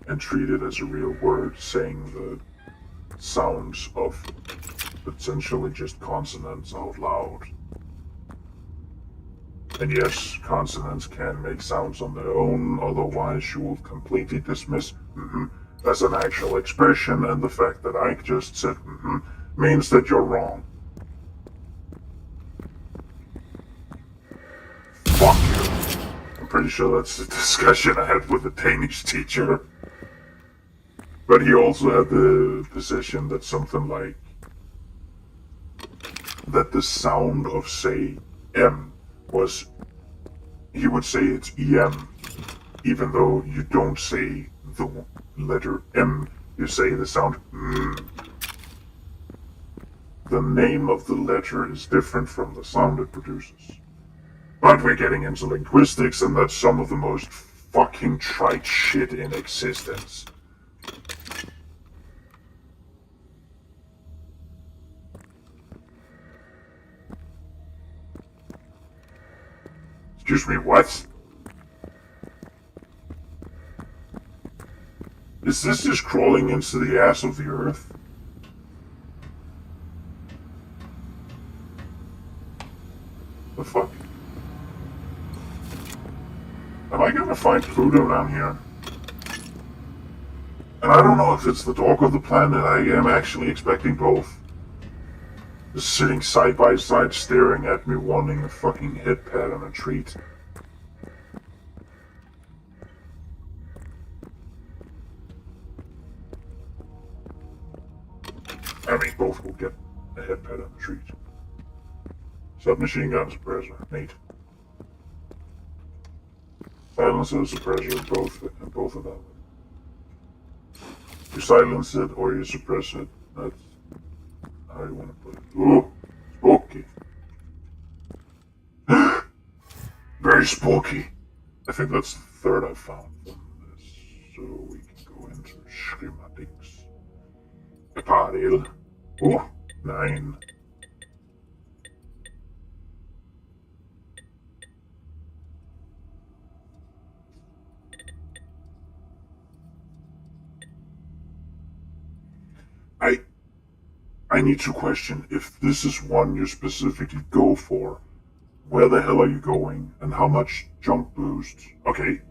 and treat it as a real word, saying the sounds of potentially just consonants out loud. And yes, consonants can make sounds on their own, otherwise you will completely dismiss as an actual expression, and the fact that I just said means that you're wrong. Fuck you. I'm pretty sure that's the discussion I had with a Danish teacher. But he also had the position that something like that the sound of, say, M was, he would say it's EM, even though you don't say the letter M, you say the sound The name of the letter is different from the sound it produces. But we're getting into linguistics, and that's some of the most fucking trite shit in existence. Excuse me, what? Is this just crawling into the ass of the earth? find Pluto down here. And I don't know if it's the dog or the planet. I am actually expecting both. Just sitting side by side staring at me wanting a fucking head pat and a treat. I mean, both will get a head pat and a treat. Submachine gun suppressor, neat. Silencer, suppressor, both of them. You silence it or you suppress it. That's how you want to put it. Ooh, spooky. Very spooky. I think that's the third I've found from this. So we can go into schematics. Aparel. Ooh, 9. I need to question if this is one you specifically go for. Where the hell are you going? And how much jump boost? Okay.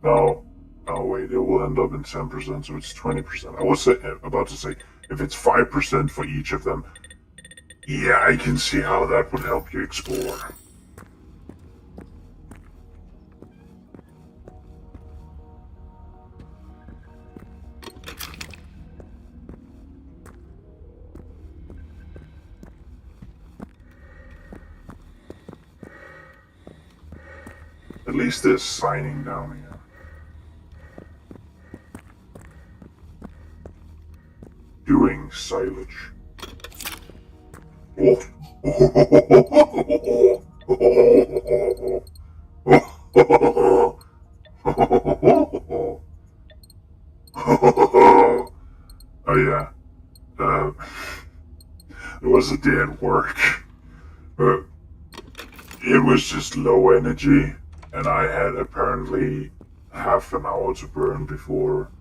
No. Oh wait, it will end up in 10%, so it's 20%. I was about to say, if it's 5% for each of them, yeah, I can see how that would help you explore. At least there's signing down here. Doing silage. Oh. Oh yeah. It was a day at work. It was just low energy. And I had apparently half an hour to burn before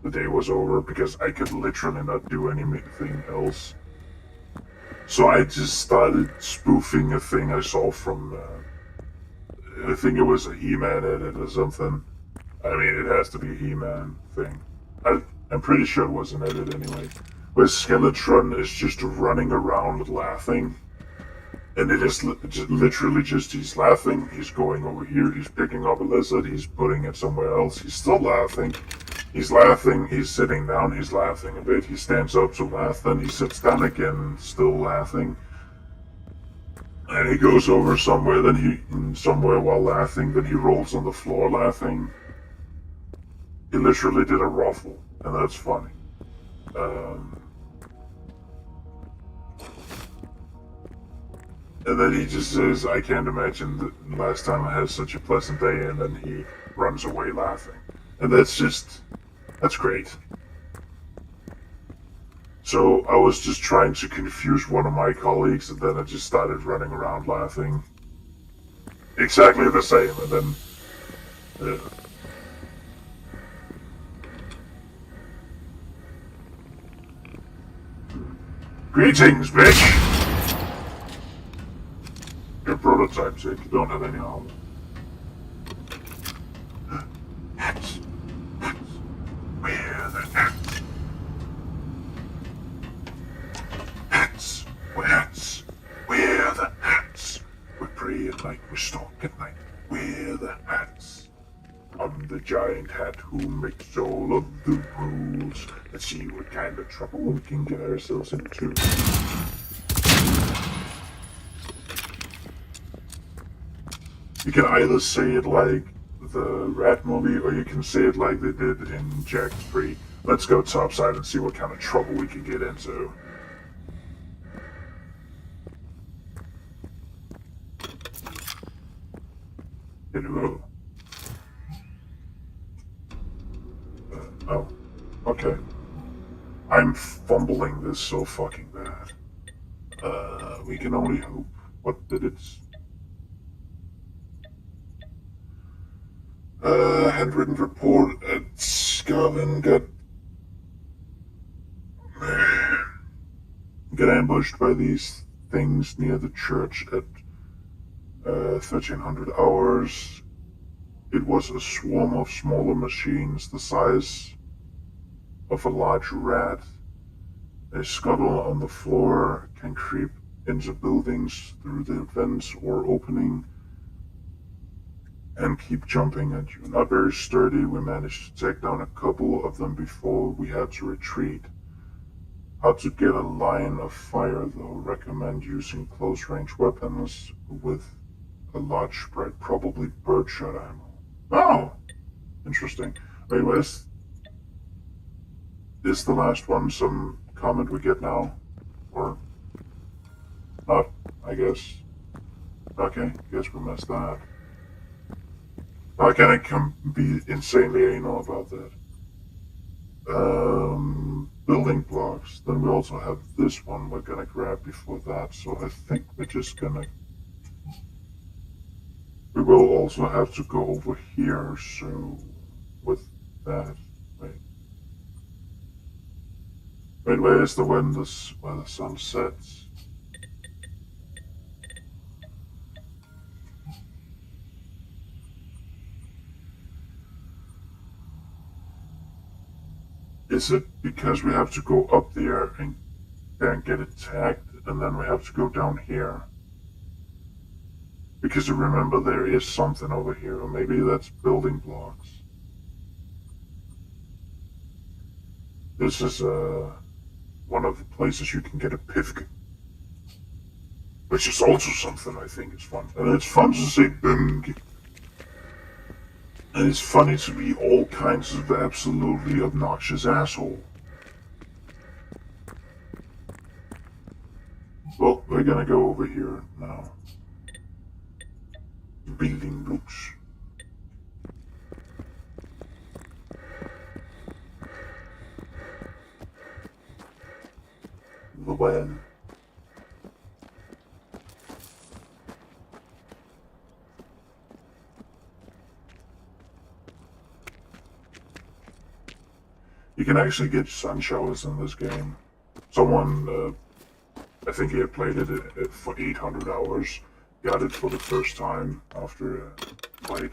the day was over because I could literally not do anything else. So I just started spoofing a thing I saw from, I think it was a He-Man edit or something. I mean, it has to be a He-Man thing. I'm pretty sure it was an edit anyway. Where Skeletron is just running around laughing. And it is literally just, he's laughing, he's going over here, he's picking up a lizard, he's putting it somewhere else, he's still laughing. He's laughing, he's sitting down, he's laughing a bit, he stands up to laugh, then he sits down again, still laughing. And he goes over somewhere, somewhere while laughing, then he rolls on the floor laughing. He literally did a ruffle, and that's funny. And then he just says, I can't imagine the last time I had such a pleasant day, and then he runs away laughing. And that's great. So I was just trying to confuse one of my colleagues, and then I just started running around laughing. Exactly the same, and then... Greetings, bitch! Your prototype said you don't have any armor. Hats. Wear the hats. Hats. Wear the hats. We pray at night, we stalk at night. Wear the hats. I'm the giant hat who makes all of the rules. Let's see what kind of trouble we can get ourselves into. You can either say it like the Rat movie, or you can say it like they did in Jack 3. Let's go topside and see what kind of trouble we can get into. Hello. Oh, okay. I'm fumbling this so fucking bad. We can only hope. What did it... handwritten report at Scarlin got ambushed by these things near the church at 1300 hours. It was a swarm of smaller machines the size of a large rat. A scuttle on the floor can creep into buildings through the vents or opening and keep jumping at you. Not very sturdy. We managed to take down a couple of them before we had to retreat. How to get a line of fire though. Recommend using close range weapons with a large spread, probably birdshot ammo. Oh! Interesting. Wait, what is the last one some comment we get now? Or not, I guess. Okay, guess we missed that. How can I be insanely anal about that? Building blocks. Then we also have this one we're gonna grab before that, so I think we're just gonna... We will also have to go over here, so with that... Wait, where is the when where the sun sets? Is it because we have to go up there and get attacked, and then we have to go down here? Because you remember there is something over here, or maybe that's building blocks. This is one of the places you can get a pivot, which is also something I think is fun. And it's fun to say bing. And it's funny to be all kinds of absolutely obnoxious asshole. Well, we're gonna go over here now. Building blocks. The well. You can actually get sun showers in this game. Someone, I think he had played it for 800 hours, got it for the first time after a fight.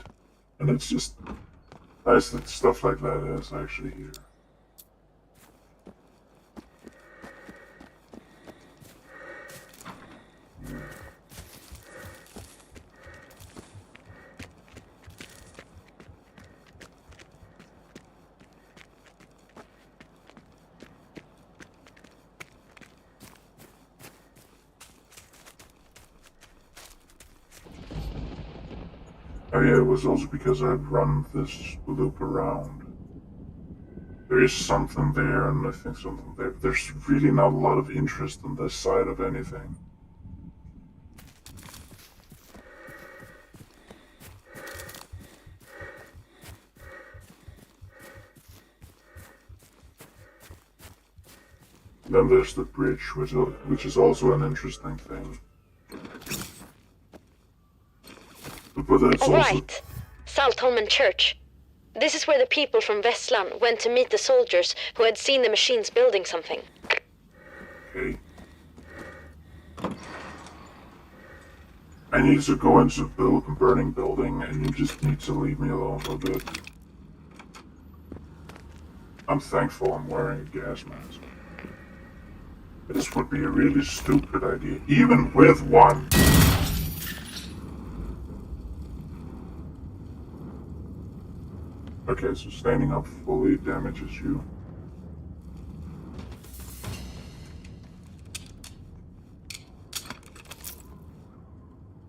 And it's just nice that stuff like that is actually here. Oh yeah, it was also because I'd run this loop around. There is something there, and I think something there. There's really not a lot of interest on this side of anything. Then there's the bridge, which is also an interesting thing. But it's also... Right. Saltholmen Church. This is where the people from Vestland went to meet the soldiers who had seen the machines building something. Okay. I need to go into a burning building, and you just need to leave me alone for a bit. I'm thankful I'm wearing a gas mask. This would be a really stupid idea, even with one. Okay, so standing up fully damages you.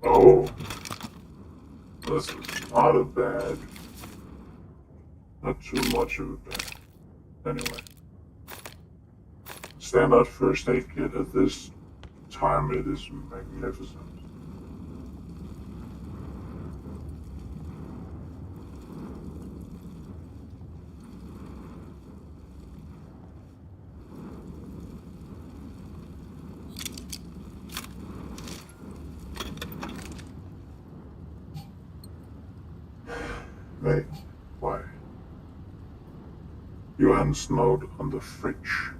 Oh. This is not a bad. Not too much of a bad. Anyway. Standout first aid kit at this time, it is magnificent. Wait, why? Johan's note on the fridge.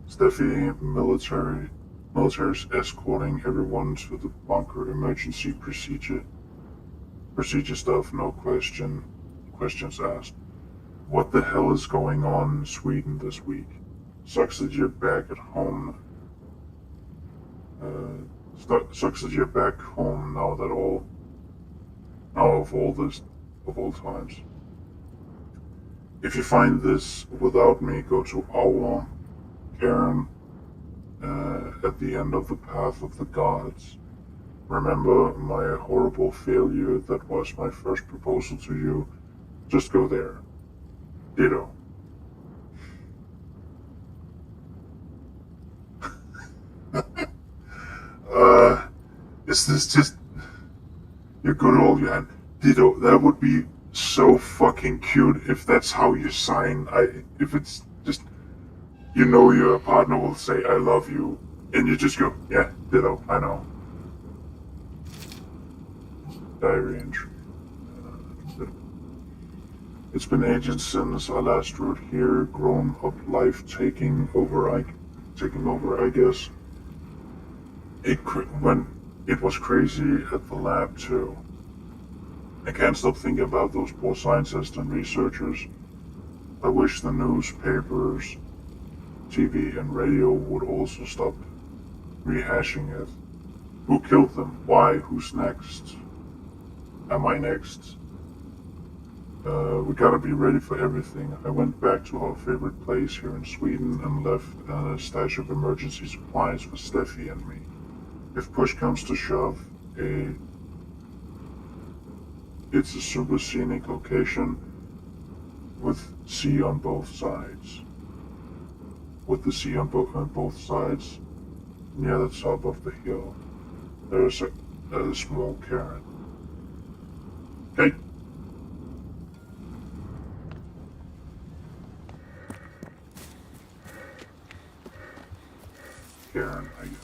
Steffi, military Military's escorting everyone to the bunker. Emergency procedure stuff, no questions asked. What the hell is going on in Sweden this week? Sucks that you're back at home. Sucks that you're back home now of all times. If you find this without me, go to our Karen at the end of the path of the gods. Remember my horrible failure that was my first proposal to you? Just go there. Ditto. Is this just your good old Jan? Ditto. That would be so fucking cute if that's how you sign. If it's just, your partner will say I love you, and you just go, yeah, ditto. I know. Diary entry. It's been ages since I last wrote here. Grown up life taking over. I guess. It was crazy at the lab too. I can't stop thinking about those poor scientists and researchers. I wish the newspapers, TV, and radio would also stop rehashing it. Who killed them? Why? Who's next? Am I next? We gotta be ready for everything. I went back to our favorite place here in Sweden and left a stash of emergency supplies for Steffi and me. If push comes to shove, it's a super scenic location with sea on both sides. With the sea on both sides, near the top of the hill, there's a small cairn. Hey. Cairn, I guess.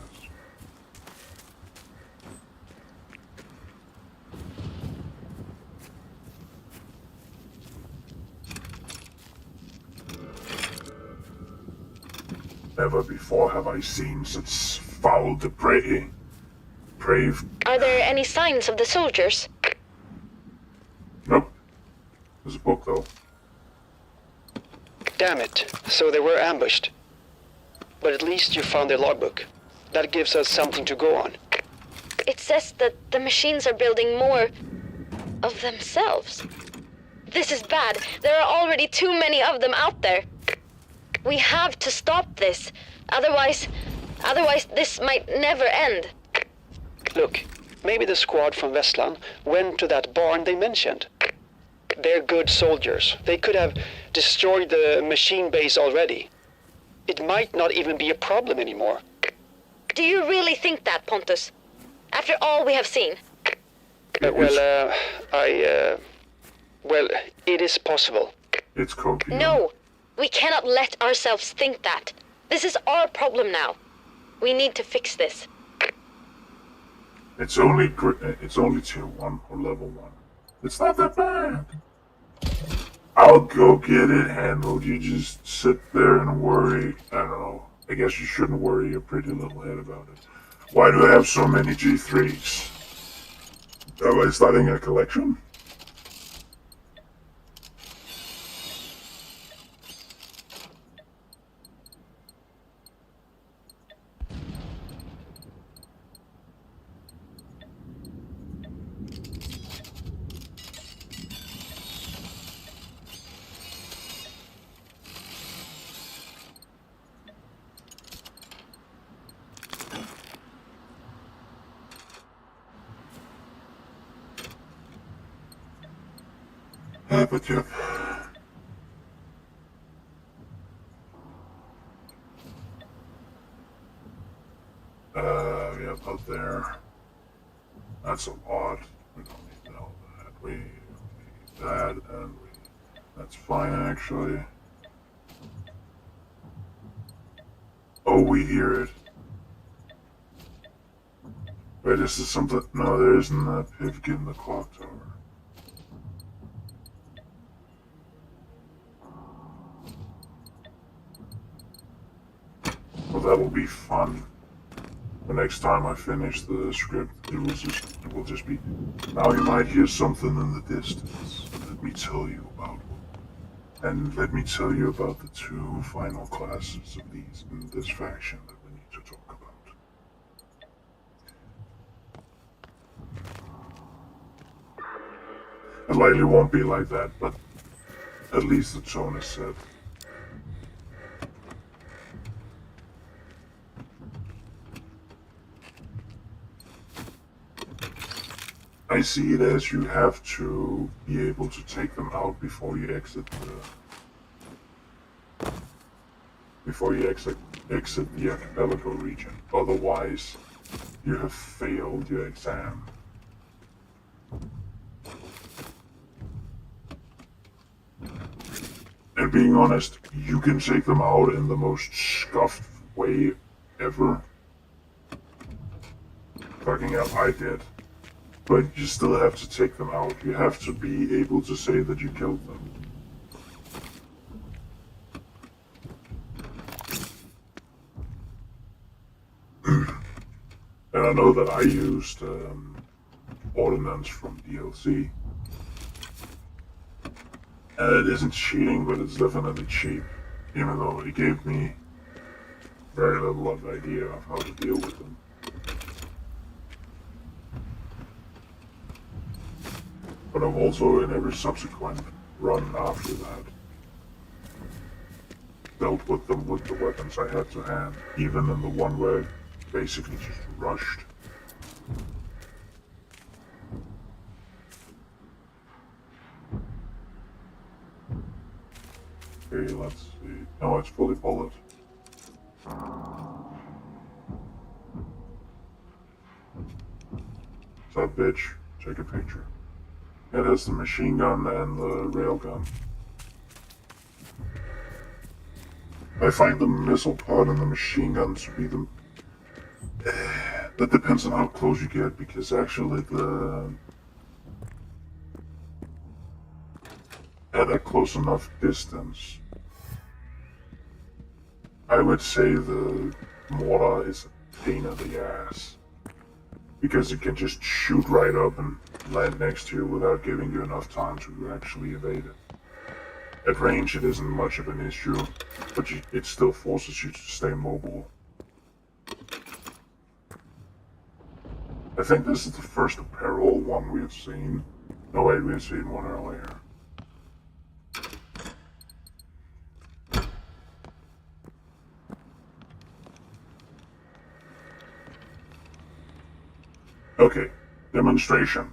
Never before have I seen such foul depraved. Are there any signs of the soldiers? Nope. There's a book, though. Damn it. So they were ambushed. But at least you found their logbook. That gives us something to go on. It says that the machines are building more of themselves. This is bad. There are already too many of them out there. We have to stop this. Otherwise this might never end. Look, maybe the squad from Westland went to that barn they mentioned. They're good soldiers. They could have destroyed the machine base already. It might not even be a problem anymore. Do you really think that, Pontus? After all we have seen? Well, it is possible. It's copium. No, we cannot let ourselves think that. This is our problem now. We need to fix this. It's only tier 1 or level 1. It's not that bad. I'll go get it handled. You just sit there and worry. I don't know. I guess you shouldn't worry your pretty little head about it. Why do I have so many G3s? Am I starting a collection? But yep. Yep, up there. That's a lot. We don't need all that. We need that, and that's fine, actually. Oh, we hear it. Wait, this is something. No, there isn't a pivot in the clock tower. Well, that'll be fun. The next time I finish the script, it will just be, now you might hear something in the distance. Let me tell you about one. And let me tell you about the 2 final classes of these in this faction that we need to talk about. It likely won't be like that, but at least the tone is set. I see it as you have to be able to take them out before you exit the archipelago region. Otherwise, you have failed your exam. And being honest, you can take them out in the most scuffed way ever. Fucking hell, I did. But you still have to take them out. You have to be able to say that you killed them. And I know that I used ordnance from DLC. And it isn't cheating, but it's definitely cheap. Even though it gave me very little of idea of how to deal with them. But I've also, in every subsequent run after that, dealt with them with the weapons I had to hand, even in the one where I basically just rushed. Okay, let's see. No, it's fully bullet. That bitch, take a picture. It has the machine gun and the railgun. I find the missile pod and the machine gun to be the... That depends on how close you get, because actually at a close enough distance, I would say the mortar is a pain in the ass. Because it can just shoot right up and land next to you without giving you enough time to actually evade it. At range, it isn't much of an issue, but it still forces you to stay mobile. I think this is the first apparel one we have seen. No, wait, we have seen one earlier. Okay, demonstration.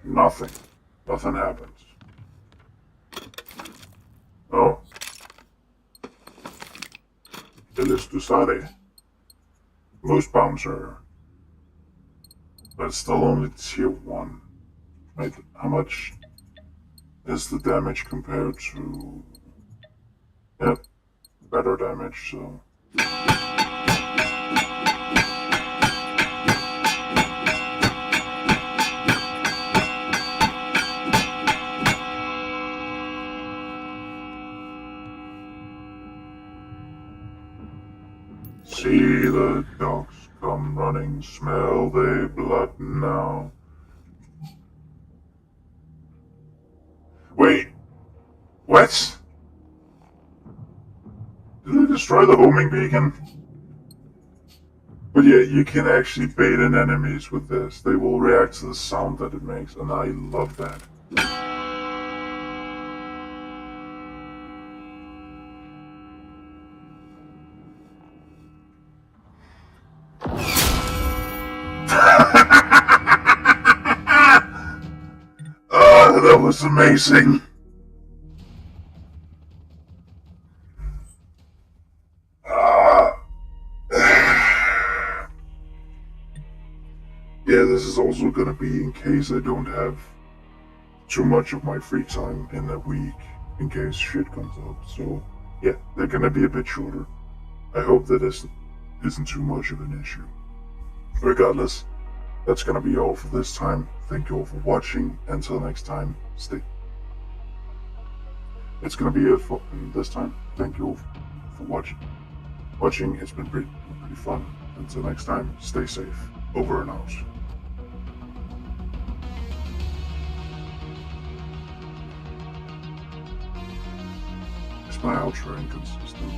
Nothing. Nothing happens. Oh. Delistusare. Moose bouncer. But it's still only tier 1. Wait, how much is the damage compared to... Yep, better damage, so... See the dogs come running, smell their blood now. Wait, what? Did I destroy the homing beacon? But yeah, you can actually bait in enemies with this. They will react to the sound that it makes, and I love that. Oh, that was amazing. Yeah, this is also gonna be in case I don't have too much of my free time in a week, in case shit comes up. So, yeah, they're gonna be a bit shorter. I hope that isn't too much of an issue. Regardless, that's gonna be all for this time. Thank you all for watching. Until next time, stay. It's gonna be it for this time. Thank you all for watching. It's been pretty fun. Until next time, stay safe. Over and out. Is my outro inconsistent?